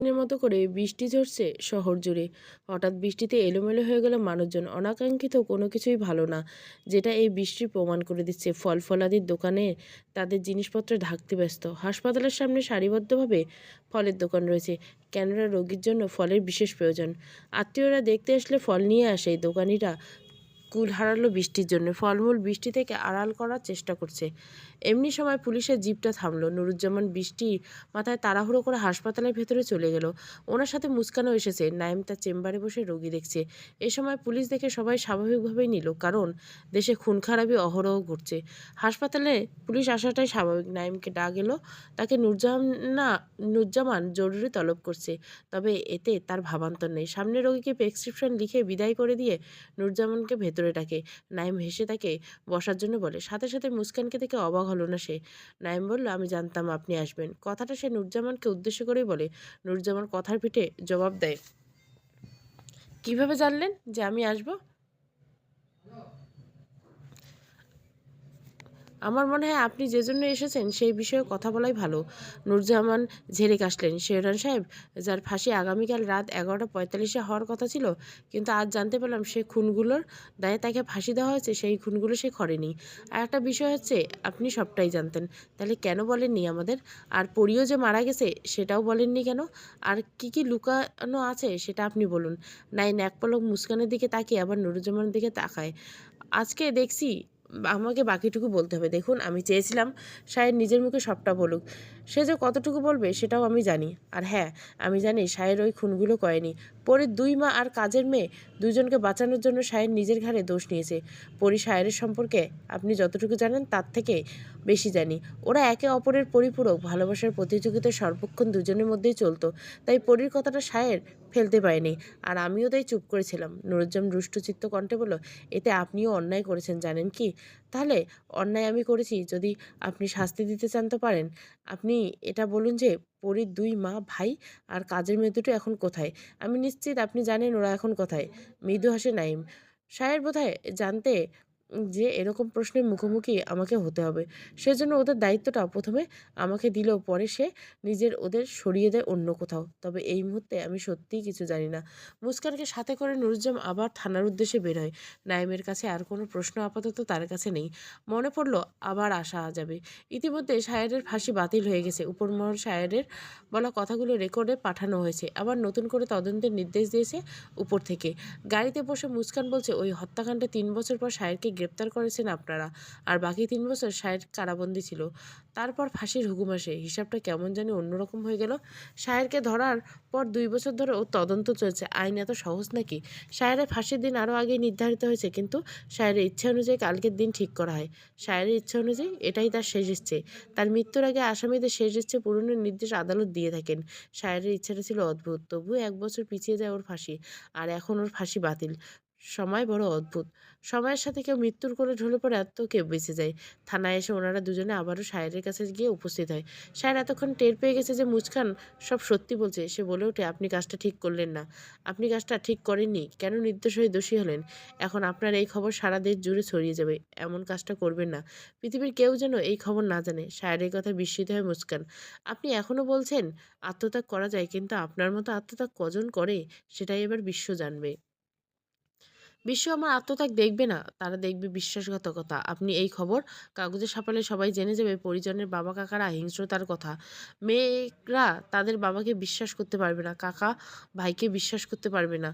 এর মতো করে বৃষ্টি ঝরছে শহর জুড়ে। হঠাৎ বৃষ্টিতে এলোমেলো হয়ে গেল মানুষজন। অনাকাঙ্ক্ষিত কোনো কিছুই ভালো না, যেটা এই বৃষ্টি প্রমাণ করে দিচ্ছে। ফল ফলাদির দোকানে তাদের জিনিসপত্র ঢাকতে ব্যস্ত। হাসপাতালের সামনে সারিবদ্ধভাবে ফলের দোকান রয়েছে, কেননা রোগীর জন্য ফলের বিশেষ প্রয়োজন। আত্মীয়রা দেখতে আসলে ফল নিয়ে আসে। এই দোকানিরা কুল হারালো বৃষ্টির জন্য, ফলমূল বৃষ্টি থেকে আড়াল করার চেষ্টা করছে। এমনি সময় পুলিশের জিপটা থামলো। নুরুজ্জামান বৃষ্টি মাথায় তাড়াহুড়ো করে হাসপাতালের ভেতরে চলে গেল। ওনার সাথে মুস্কানও এসেছে। নাইম তার চেম্বারে বসে রোগী দেখছে। এ সময় পুলিশ দেখে সবাই স্বাভাবিকভাবেই নিল, কারণ দেশে খুন খারাপি অহরহ ঘটছে। হাসপাতালে পুলিশ আসাটাই স্বাভাবিক। নাইমকে ডাক এলো। তাকে নুরুজ্জামান জরুরি তলব করছে। তবে এতে তার ভাবান্তর নেই। সামনে রোগীকে প্রেসক্রিপশন লিখে বিদায় করে দিয়ে নুরুজ্জামানকে ভেতরে ডাকে। নাইম হেসে তাকে বসার জন্য বলে। সাথে সাথে মুস্কানকে দেখে অবাক হলো না সে। নাইম বলল, আমি জানতাম আপনি আসবেন। কথাটা সে নুরুজ্জামানকে উদ্দেশ্য করেই বলে। নুরুজ্জামান কথার পিঠে জবাব দেয়, কিভাবে জানলেন যে আমি আসবো? আমার মনে হয় আপনি যে জন্য এসেছেন সেই বিষয়ে কথা বলাই ভালো। নূরজামান ঝেড়ে কাশলেন। শেরওয়ান সাহেব, যার ফাঁসি আগামীকাল রাত 11:45-এ হওয়ার কথা ছিল, কিন্তু আজ জানতে পারলাম সে খুনগুলোর দায়ে তাকে ফাঁসি দেওয়া হয়েছে, সেই খুনগুলো সে করেনি। আর একটা বিষয় হচ্ছে, আপনি সবটাই জানতেন, তাহলে কেন বলেননি আমাদের? আর পরিও যে মারা গেছে সেটাও বলেননি কেন? আর কি কি লুকানো আছে সেটা আপনি বলুন। নাইন এক পলক মুস্কানের দিকে তাকিয়ে আবার নুরুজ্জামানের দিকে তাকায়। আজকে দেখছি আমাকে বাকিটুকু বলতে হবে। দেখুন, আমি চেয়েছিলাম শায়ের নিজের মুখে সবটা বলুক। সে যে কতটুকু বলবে সেটাও আমি জানি। আর হ্যাঁ, আমি জানি শায়ের ওই খুনগুলো করেনি। পরীর 2 মা আর কাজের মেয়ে দুজনকে বাঁচানোর জন্য শায়ের নিজের ঘাড়ে দোষ নিয়েছে। পরী শায়ের সম্পর্কে আপনি যতটুকু জানেন তার থেকে বেশি জানি। ওরা একে অপরের পরিপূরক। ভালোবাসার প্রতিযোগিতায় সর্বক্ষণ দুজনের মধ্যেই চলতো। তাই পরীর কথাটা শায়ের ফেলতে পারেনি। আর আমিও তাই চুপ করেছিলাম। নুরুজ্জাম রুষ্টচিত্ত কণ্ঠে বলল, এতে আপনিও অন্যায় করেছেন, জানেন কি? তাহলে অন্যায় আমি করেছি, যদি আপনি শাস্তি দিতে চান তো পারেন। আপনি এটা বলুন যে পরীর 2 মা, ভাই আর কাজের মেয়ে দুটো এখন কোথায়? আমি নিশ্চিত আপনি জানেন ওরা এখন কোথায়। মৃদু হাসে নাইম। শায়ের বোধহয় জানতে যে এরকম প্রশ্নের মুখোমুখি আমাকে হতে হবে, সেজন্য ওদের দায়িত্বটা প্রথমে আমাকে দিলেও পরে সে ওদের সরিয়ে দেয় অন্য কোথাও। তবে এই মুহূর্তে আমি সত্যিই কিছু জানি না। মুস্কানকে সাথে করে নুরুজ্জাম আবার থানার উদ্দেশ্যে বের হয়। নাইমের কাছে আর কোনো প্রশ্ন আপাতত তার কাছে নেই। মনে পড়ল আবার আসা যাবে। ইতিমধ্যে শায়েরের ফাঁসি বাতিল হয়ে গেছে। উপরমহল শায়েরের বলা কথাগুলো রেকর্ডে পাঠানো হয়েছে। আবার নতুন করে তদন্তের নির্দেশ দিয়েছে উপর থেকে। গাড়িতে বসে মুস্কান বলছে, ওই হত্যাকাণ্ডে 3 বছর পর শায়েরকে গ্রেপ্তার করেছেন আপনারা, আর বাকি 3 বছর শায়ের কারাবন্দী ছিল। তারপর ফাঁসির হুকুম আসে। হিসাবটা কেমন জানি অন্যরকম হয়ে গেল। শায়েরকে ধরার পর 2 বছর ধরে ও তদন্ত চলছে। আইন এত সহজ নাকি? শায়েরের ফাঁসির দিন আরও আগেই নির্ধারিত হয়েছে, কিন্তু শায়েরের ইচ্ছা অনুযায়ী কালকের দিন ঠিক করা হয়। শায়েরের ইচ্ছা অনুযায়ী এটাই তার শেষ ইচ্ছে। তার মৃত্যুর আগে আসামিদের শেষ ইচ্ছে পূরণের নির্দেশ আদালত দিয়ে থাকেন। শায়েরের ইচ্ছাটা ছিল অদ্ভুত, তবুও 1 বছর পিছিয়ে যায় ওর ফাঁসি। আর এখন ওর ফাঁসি বাতিল। সময় বড় অদ্ভুত। সময়ের সাথে কেউ মৃত্যুর কোলে ঢলে পড়ে আর তো কেউ বেঁচে যায়। থানায় এসে ওনারা দুজনে আবারও শায়েরের কাছে গিয়ে উপস্থিত হয়। শায়ের এতক্ষণ টের পেয়ে গেছে যে মুস্কান সব সত্যি বলছে। সে বলে ওঠে, আপনি কাজটা ঠিক করলেন না। আপনি কাজটা ঠিক করেননি। কেন নির্দোষ হয়ে দোষী হলেন? এখন আপনার এই খবর সারা দেশ জুড়ে ছড়িয়ে যাবে। এমন কাজটা করবেন না। পৃথিবীর কেউ যেন এই খবর না জানে। শায়েরের কথায় বিস্মিত হয় মুস্কান। আপনি এখনো বলছেন আত্মত্যাগ করা যায়, কিন্তু আপনার মতো আত্মত্যাগ কজন করে সেটাই এবার বিশ্ব জানবে। বিশ্ব আমার আত্মত্যাগ দেখবে না, তারা দেখবে বিশ্বাসঘাতকতা। আপনি এই খবর কাগজে ছাপালে সবাই জেনে যাবে পরিজনের বাবা কাকারা হিংস্রতার কথা। মেয়েরা তাদের বাবাকে বিশ্বাস করতে পারবে না, কাকা ভাইকে বিশ্বাস করতে পারবে না,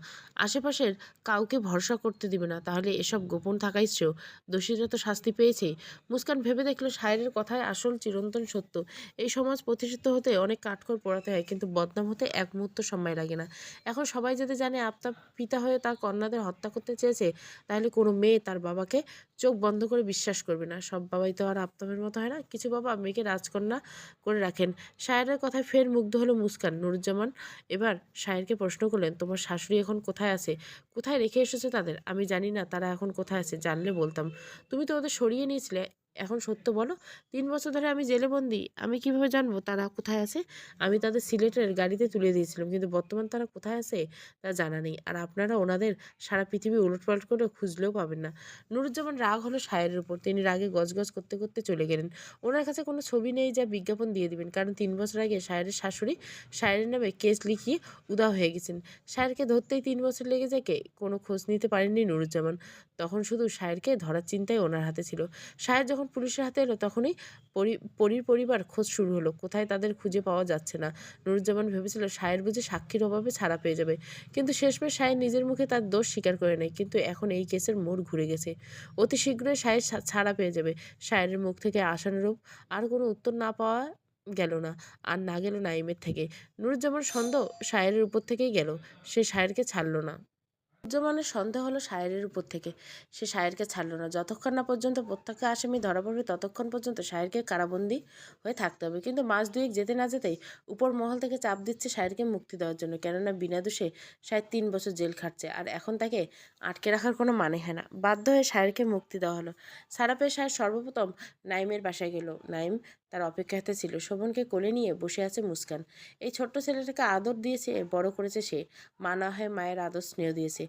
আশেপাশের কাউকে ভরসা করতে দিবে না। তাহলে এসব গোপন থাকাই শ্রেয়। দোষীরা তো শাস্তি পেয়েছেই। মুস্কান ভেবে দেখলো শায়েরের কথায় আসল চিরন্তন সত্য। এই সমাজ প্রতিষ্ঠিত হতে অনেক কাঠখড় পোড়াতে হয়, কিন্তু বদনাম হতে এক মুহূর্ত সময় লাগে না। এখন সবাই যদি জানে আপনার পিতা হয়ে তার কন্যাদের হত্যা করতে চেয়েছে, তাহলে কোনো মেয়ে তার বাবাকে চোখ বন্ধ করে বিশ্বাস করবে না। সব বাবাই তো আর আফতাবের মতো হয় না। কিছু বাবা মেয়েকে রাজকন্যা করে রাখেন। শায়েরের কথায় ফের মুগ্ধ হলো মুস্কান। নুরুজ্জামান এবার শায়েরকে প্রশ্ন করলেন, তোমার শাশুড়ি এখন কোথায় আছে? কোথায় রেখে এসেছো তাদের? আমি জানি না তারা এখন কোথায় আছে, জানলে বলতাম। তুমি তো ওদের সরিয়ে নিয়েছিলে। এখন সত্য বলো, 3 বছর ধরে আমি জেলে বন্দি, আমি কিভাবে জানবো তারা কোথায় আছে? আমি তাদের সিলেটের গাড়িতে তুলে দিয়েছিলাম, কিন্তু বর্তমান তারা কোথায় আছে তা জানা নেই। আর আপনারা ওনাদের সারা পৃথিবী উলটপালট করে খুঁজলেও পাবেন না। নুরুজ্জামান রাগ হলো সায়েরের উপর। তিনি রাগে গজগজ করতে করতে চলে গেলেন। ওনার কাছে কোনো ছবি নেই যা বিজ্ঞাপন দিয়ে দিবেন, কারণ 3 বছর আগে সায়েরের শাশুড়ি সায়েরের নামে কেস লিখিয়ে উধাও হয়ে গেছেন। সায়েরকে ধরতেই 3 বছর লেগে যায়, কোনো খোঁজ নিতে পারেননি নুরুজ্জামান। তখন শুধু সায়েরকে ধরার চিন্তাই ওনার হাতে ছিল। সায়ের যখন পুলিশের হাতে এলো, তখনই পরীর পরিবার খোঁজ শুরু হলো। কোথায় তাদের খুঁজে পাওয়া যাচ্ছে না। নুরুজ্জামান ভেবেছিল সায়ের বুঝে সাক্ষীর অভাবে ছাড়া পেয়ে যাবে, কিন্তু শেষমেশ সায়ের নিজের মুখে তার দোষ স্বীকার করে নেয়। কিন্তু এখন এই কেসের মোড় ঘুরে গেছে। অতি শীঘ্রই সায়ের ছাড়া পেয়ে যাবে। সায়েরের মুখ থেকে আশানুরূপ আর কোনো উত্তর না পাওয়া গেল না। আর না গেল নাইমের থেকে। নুরুজ্জামান সন্দেহ সায়েরের উপর থেকেই গেল। সে সায়েরকে ছাড়ল না। নুরুজ্জামানের সন্দেহ হলো সায়েরের উপর থেকে। সে সায়েরকে ছাড়ল না। যতক্ষণ না পর্যন্ত প্রত্যক্ষ আসামি ধরা পড়বে, ততক্ষণ পর্যন্ত সায়েরকে কারাবন্দী হয়ে থাকতে হবে। কিন্তু মাস দুয়েক যেতে না যেতেই উপর মহল থেকে চাপ দিচ্ছে সায়েরকে মুক্তি দেওয়ার জন্য। কেননা বিনা দোষে সায়ের 3 বছর জেল খাটছে, আর এখন তাকে আটকে রাখার কোনো মানে হয় না। বাধ্য হয়ে সায়েরকে মুক্তি দেওয়া হলো। ছাড়া পেয়ে সায়ের সর্বপ্রথম নাইমের বাসায় গেল। নাইম তার অপেক্ষাতে ছিল। শোভনকে কোলে নিয়ে বসে আছে মুস্কান। এই ছোট্ট ছেলেটাকে আদর দিয়েছে, বড় করেছে সে। মা না হয়ে মায়ের আদর স্নেহ দিয়েছে।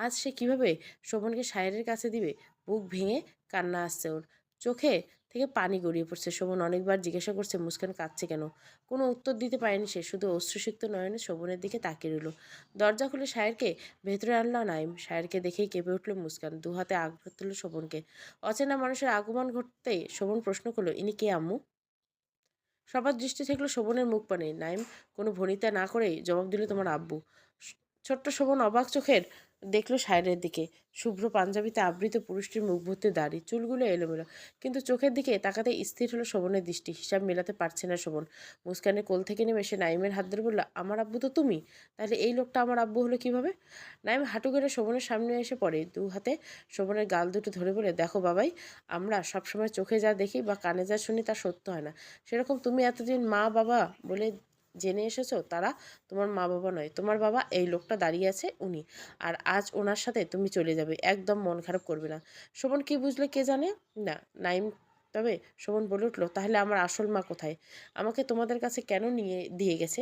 আজ সে কিভাবে শোভনকে সায়েরের কাছে দিবে? বুক ভেঙে কান্না আসছে ওর। চোখে থেকে পানি গড়িয়ে পড়ছে। শোভন অনেকবার জিজ্ঞাসা করছে মুস্কান কাঁদছে কেন। কোনো উত্তর দিতে পারেনি সে। শুধু অশ্রুসিক্ত নয়নে শোভনের দিকে তাকিয়ে রইল। দরজা খুলে সায়েরকে ভেতরে আনলো নাইম। সায়েরকে দেখেই কেঁপে উঠল মুস্কান। দু হাতে আঘাত তুলল শোভনকে। অচেনা মানুষের আগমন ঘটতেই শোভন প্রশ্ন করলো, ইনি কে আম্মু? সবার দৃষ্টি থাকলো শোভনের মুখ পানে। নাইম কোনো ভনিতা না করেই জবাব দিল, তোমার আব্বু। ছোট্ট শোভন অবাক চোখের দেখলো সায়রের দিকে। শুভ্র পাঞ্জাবিতে আবৃত পুরুষটির মুখ ভর্তি দাড়ি, চুলগুলো এলোমেলো, কিন্তু চোখের দিকে তাকাতে স্থির হলো শোভনের দৃষ্টি। হিসাব মেলাতে পারছে না শোভন। মুস্কানের কোল থেকে নেমে সে নাইমের হাত ধরে বলল, আমার আব্বু তো তুমি, তাহলে এই লোকটা আমার আব্বু হলো কিভাবে? নাইম হাঁটু গেড়ে শোভনের সামনে এসে পড়ে। দু হাতে শোভনের গাল দুটো ধরে বলে, দেখো বাবাই, আমরা সবসময় চোখে যা দেখি বা কানে যা শুনি তা সত্য হয় না। সেরকম তুমি এতদিন মা বাবা বলে জেনে এসেছো, তারা তোমার মা বাবা নয়। তোমার বাবা এই লোকটা দাঁড়িয়ে আছে, উনি। আর আজ ওনার সাথে তুমি চলে যাবে। একদম মন খারাপ করবে না। শোভন কি বুঝলে কে জানে না। নাইম তবে শোভন বলে উঠলো, তাহলে আমার আসল মা কোথায়? আমাকে তোমাদের কাছে কেন নিয়ে দিয়ে গেছে?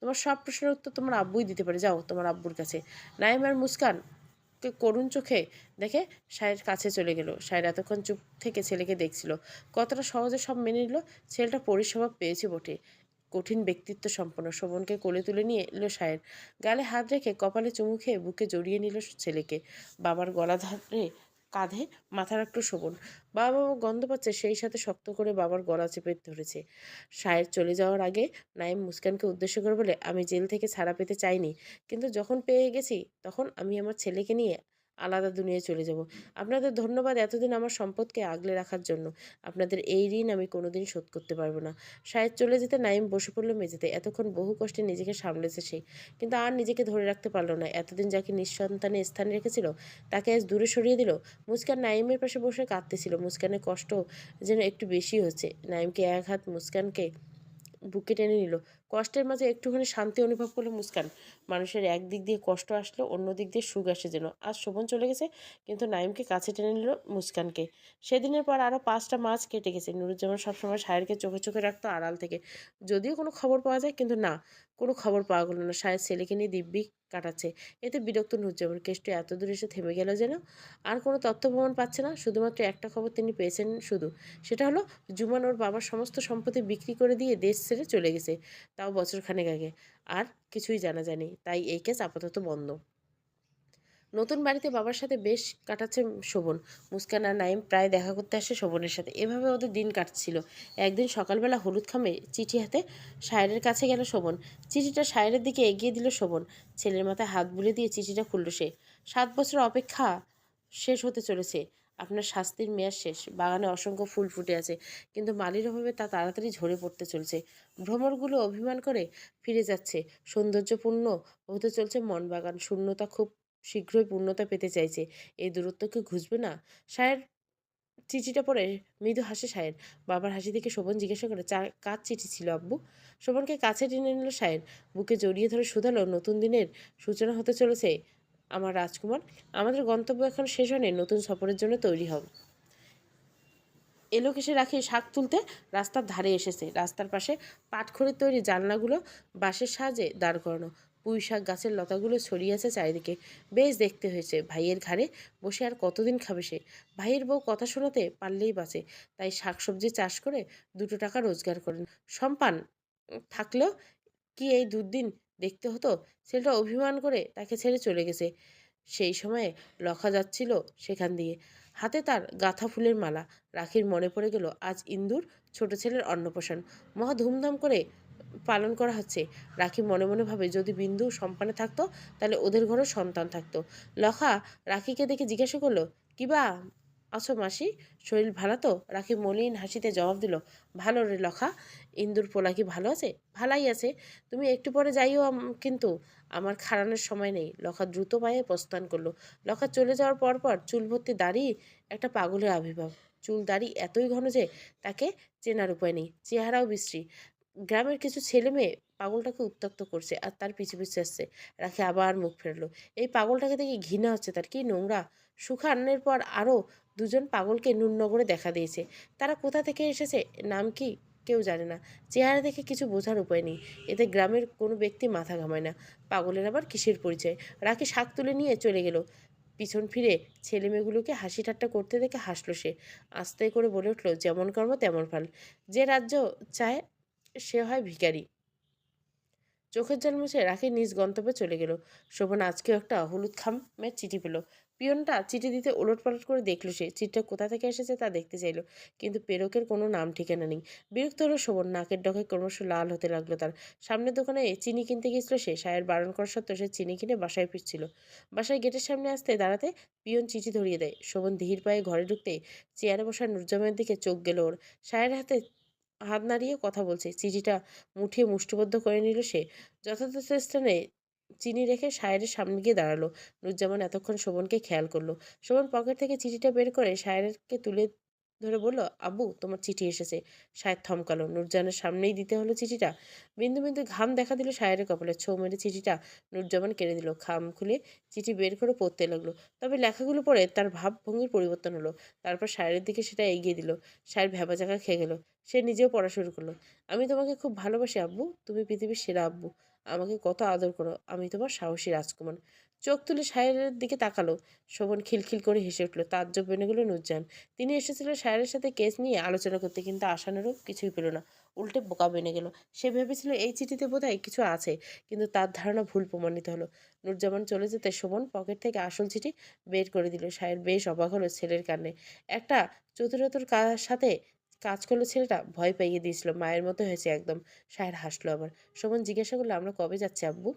তোমার সব প্রশ্নের উত্তর তোমার আব্বুই দিতে পারে। যাও তোমার আব্বুর কাছে। নাইম আর মুস্কান করুণ চোখে দেখে সায়ের কাছে চলে গেল। সায়ের এতক্ষণ চুপ থেকে ছেলেকে দেখছিল। কতটা সহজে সব মেনে নিল। ছেলেটা পরিস্বভাব পেয়েছে বটে, কঠিন ব্যক্তিত্ব সম্পন্ন। শোভনকে কোলে তুলে নিয়ে এলো সায়ের। গালে হাত রেখে কপালে চুমু খেয়ে বুকে জড়িয়ে নিল ছেলেকে। বাবার গলা ধরে কাঁধে মাথা রাখলো শোভন। বাবা গন্ধ পাচ্ছে, সেই সাথে শক্ত করে বাবার গলা চেপে ধরেছে। সায়ের চলে যাওয়ার আগে নাইম মুস্কানকে উদ্দেশ্য করে বলে, আমি জেল থেকে ছাড়া পেতে চাইনি, কিন্তু যখন পেয়ে গেছি তখন আমি আমার ছেলেকে নিয়ে আলাদা দুনিয়ায় চলে যাব। আপনাদের ধন্যবাদ এতদিন আমার সম্পদকে আগলে রাখার জন্য। আপনাদের এই ঋণ আমি কোনোদিন শোধ করতে পারবো না। সায়েদ চলে যেতে নাইম বসে পড়ল মেঝেতে। এতক্ষণ বহু কষ্টে নিজেকে সামলেছে সে, কিন্তু আর নিজেকে ধরে রাখতে পারল না। এতদিন যাকে নিঃসন্তানে স্থান রেখেছিল, তাকে আজ দূরে সরিয়ে দিল। মুস্কান নাইমের পাশে বসে কাঁদতেছিল। মুস্কানের কষ্ট যেন একটু বেশি হচ্ছে। নাইমকে এক হাত মুস্কানকে বুকে টেনে নিল। কষ্টের মাঝে একটুখানি শান্তি অনুভব করলো মুস্কান। মানুষের একদিক দিয়ে কষ্ট আসলো, অন্য দিক দিয়ে সুখ আসে যেন। আজ শোভন চলে গেছে, কিন্তু নাইমকে কাছে টেনে নিল মুস্কানকে। সেদিনের পর আরও 5টা মাস কেটে গেছে। নুরুজ্জামান সবসময় সায়েরকে চোখে চোখে রাখতো আড়াল থেকে। যদিও কোনো খবর পাওয়া যায়, কিন্তু না, কোনো খবর পাওয়া গেল না। সায়ের ছেলেকে নিয়ে দিব্যি কাটাচ্ছে। এতে বিরক্ত নুরুজ্জামান। কেষ্ট এত দূর এসে থেমে গেল যেন। আর কোনো তথ্য প্রমাণ পাচ্ছে না। শুধুমাত্র একটা খবর তিনি পেয়েছেন শুধু। সেটা হলো জুমান ওর বাবার সমস্ত সম্পত্তি বিক্রি করে দিয়ে দেশ ছেড়ে চলে গেছে, তাও বছরখানেক আগে। আর কিছুই জানা যায়নি, তাই এই কেস আপাতত বন্ধ। নতুন বাড়িতে বাবার সাথে বেশ কাটাচ্ছে শোভন। মুস্কান আর নাইম প্রায় দেখা করতে আসে শোভনের সাথে। এভাবে ওদের দিন কাটছিল। একদিন সকালবেলা হলুদ খামে চিঠি হাতে সায়েরের কাছে গেল শোভন। চিঠিটা সায়েরের দিকে এগিয়ে দিল শোভন। ছেলের মাথায় হাত বুলিয়ে দিয়ে চিঠিটা খুলল সে। 7 বছর অপেক্ষা শেষ হতে চলেছে। আপনার শাস্তির মেয়াদ শেষ। বাগানে অসংখ্য ফুল ফুটে আছে, কিন্তু মালির অভাবে তা তাড়াতাড়ি ঝরে পড়তে চলছে। ভ্রমরগুলো অভিমান করে ফিরে যাচ্ছে। সৌন্দর্যপূর্ণ হতে চলছে মন বাগান। শূন্যতা খুব শীঘ্রই পূর্ণতা পেতে চাইছে। এই দূরত্ব কি ঘুচবে না? সায়ের চিঠিটা পড়ে মৃদু হাসে সায়ের। বাবার হাসি দেখে শোভন জিজ্ঞাসা করে, কার চিঠি ছিল আব্বু? শোভনকে কাছে টেনে নিল সায়ের। বুকে জড়িয়ে ধরে শুধালো, নতুন দিনের সূচনা হতে চলেছে আমার রাজকুমার। আমাদের গন্তব্য এখন শেষ হয়নি, নতুন সফরের জন্য তৈরি হও। এলোকেশে রাখি শাক তুলতে রাস্তার ধারে এসেছে। রাস্তার পাশে পাটখড়ির তৈরি জানলাগুলো বাঁশের সাহায্যে দাঁড় করানো। পুঁই শাক গাছের লতাগুলো ছড়িয়ে আছে চারিদিকে। বেশ দেখতে হয়েছে। ভাইয়ের ঘাড়ে বসে আর কতদিন খাবে সে? ভাইয়ের বউ কথা শোনাতে পারলেই বাঁচে, তাই শাকসবজি চাষ করে 2 টাকা রোজগার করেন। সম্পান থাকলেও কি এই দুর্দিন দেখতে হতো? ছেলেটা অভিমান করে তাকে ছেড়ে চলে গেছে। সেই সময়ে লখা যাচ্ছিল সেখান দিয়ে, হাতে তার গাঁথা ফুলের মালা। রাখির মনে পড়ে গেল আজ ইন্দুর ছোট ছেলের অন্নপ্রাশন, মহা ধুমধাম করে পালন করা হচ্ছে। রাখি মনে মনে ভাবে যদি বিন্দু সম্পানে থাকতো তাহলে ওদের ঘরেও সন্তান থাকতো। লখা রাখিকে দেখে জিজ্ঞাসা করলো, কিবা আছো মাসি, শরীর ভালো তো? রাখি মলিন হাসিতে জবাব দিল, ভালো রে লখা। ইন্দুর পোলা কি ভালো আছে? ভালাই আছে। তুমি একটু পরে যাইও, কিন্তু আমার খাড়ানোর সময় নেই। লখা দ্রুত পায়ে প্রস্থান করলো। লখা চলে যাওয়ার পর পর চুল ভর্তি দাড়ি একটা পাগলের আবির্ভাব। চুল দাড়ি এতই ঘন যে তাকে চেনার উপায় নেই। চেহারাও বিশ্রী। গ্রামের কিছু ছেলে মেয়ে পাগলটাকে উত্ত্যক্ত করছে আর তার পিছু পিছু আসছে। রাখি আবার মুখ ফেরলো। এই পাগলটাকে দেখে ঘৃণা হচ্ছে তার, কি নোংরা। সুখান্নের পর আরও 2জন পাগলকে নুরনগরে দেখা দিয়েছে। তারা কোথা থেকে এসেছে, নাম কি, কেউ জানে না। চেহারা দেখে কিছু বোঝার উপায় নেই। এতে গ্রামের কোনো ব্যক্তি মাথা ঘামায় না। পাগলের আবার কিসের পরিচয়? রাখি শাক তুলে নিয়ে চলে গেল। পিছন ফিরে ছেলেমেয়েগুলোকে হাসি ঠাট্টা করতে দেখে হাসলো সে। আস্তে করে বলে উঠল, যেমন কর্ম তেমন ফল। যে রাজ্য চায় সে হয় ভিখারি। চোখের জল মুছে রাখি নিজ গন্তব্যে চলে গেল। শোভন আজকেও একটা হলুদ খামের চিঠি পেল। পিয়নটা চিঠি দিতে ওলটপালট করে দেখলো সে। চিঠিটা কোথা থেকে এসেছে তা দেখতে চাইলো, কিন্তু প্রেরকের কোনো নাম ঠিকানা নেই। বিরক্ত হলো শোভন। নাকের ডগে ক্রমশ লাল হতে লাগলো তার। সামনের দোকানে চিনি কিনতে গিয়েছিল সে। সায়ের বারণ করা সত্ত্বেও সে চিনি কিনে বাসায় ফিরছিল। বাসায় গেটের সামনে আসতে দাঁড়াতে পিয়ন চিঠি ধরিয়ে দেয়। শোভন ধীর পায়ে ঘরে ঢুকতে চেয়ারে বসা নুরজামানের দিকে চোখ গেল ওর। সায়ের হাতে হাত নাড়িয়ে কথা বলছে। চিঠিটা মুঠিয়ে মুষ্টিবদ্ধ করে নিল সে। যথাযথ স্থানে চিনি রেখে সায়েরের সামনে গিয়ে দাঁড়ালো। নুরজামান এতক্ষণ শোভনকে খেয়াল করলো। শোভন পকেট থেকে চিঠিটা বের করে সায়েরকে তুলে ধরে বলল, আব্বু তোমার চিঠি এসেছে। সায়ের থমকালো। নুরজামানের সামনেই দিতে হলো চিঠিটা। বিন্দু বিন্দু ঘাম দেখা দিল সায়েরের কপালে। ছোঁ মেরে চিঠিটা নুরজামান কেড়ে দিল। খাম খুলে চিঠি বের করে পড়তে লাগলো। তবে লেখাগুলো পড়ে তার ভাবভঙ্গির পরিবর্তন হলো। তারপর সায়েরের দিকে সেটা এগিয়ে দিল। সায়ের ভ্যাবাচাকা খেয়ে গেল। সে নিজেও পড়া শুরু করলো। আমি তোমাকে খুব ভালোবাসি আব্বু, তুমি পৃথিবীর সেরা আব্বু। আমাকে কত আদর করো, আমি তোমার সাহসী রাজকুমার। চোখ তুলে সায়েরের দিকে তাকালো। শোভন খিলখিল করে হেসে উঠল। তাজ্জব বেনে গেল নুরজান। তিনি এসেছিলেন সায়েরের সাথে কেস নিয়ে আলোচনা করতে, কিন্তু আসানেরও কিছুই পেল না। উল্টে বোকা বেনে গেল। সে ভেবেছিল এই চিঠিতে বোধহয় কিছু আছে, কিন্তু তার ধারণা ভুল প্রমাণিত হলো। নুরজামান চলে যেতে শোভন পকেট থেকে আসল চিঠি বের করে দিল। সায়ের বেশ অবাক হলো ছেলের কাণ্ডে। একটা চতুরতার সাথে কাজ করলো ছেলেটা। ভয় পাইয়ে দিয়েছিল। মায়ের মতো হয়েছে একদম। সাহের হাসলো আবার। শোভন জিজ্ঞাসা করলো, আমরা কবে যাচ্ছি আব্বু?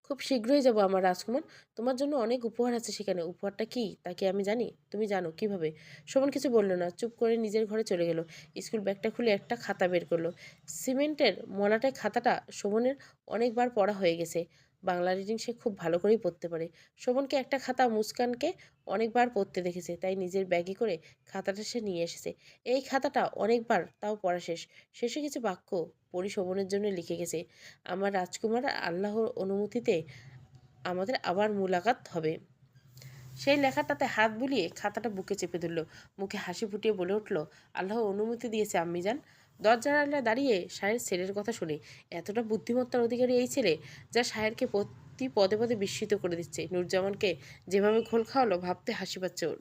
খুব শীঘ্রই যাব আমার রাজকুমার। তোমার জন্য অনেক উপহার আছে সেখানে। উপহারটা কি তা কি আমি জানি? তুমি জানো কিভাবে? শোভন কিছু বলল না। চুপ করে নিজের ঘরে চলে গেল। স্কুল ব্যাগটা খুলে একটা খাতা বের করলো। সিমেন্টের মলাটে খাতাটা শোভনের অনেকবার পড়া হয়ে গেছে। বাংলা রিডিং সে খুব ভালো করেই পড়তে পারে। শোভনকে একটা খাতা মুস্কানকে অনেকবার পড়তে দেখেছে, তাই নিজের ব্যাগে করে খাতাটা সে নিয়ে এসেছে। এই খাতাটা অনেকবার, তাও পড়া শেষ। শেষে কিছু বাক্য পরি শোভনের জন্য লিখে গেছে। আমার রাজকুমার, আল্লাহর অনুমতিতে আমাদের আবার মুলাকাত হবে। সেই লেখাটাতে হাত বুলিয়ে খাতাটা বুকে চেপে ধরল। মুখে হাসি ফুটিয়ে বলে উঠল, আল্লাহ অনুমতি দিয়েছে আম্মি যান। দরজার আড়ালে দাঁড়িয়ে সাহের ছেলের কথা শুনে এতটা বুদ্ধিমত্তার অধিকারী এই ছেলে, যা সাহেরকে প্রতি পদে পদে বিস্মিত করে দিচ্ছে। নূরজামানকে যেভাবে ঘোল খাওয়ালো ভাবতে হাসি পাচ্ছে ওর।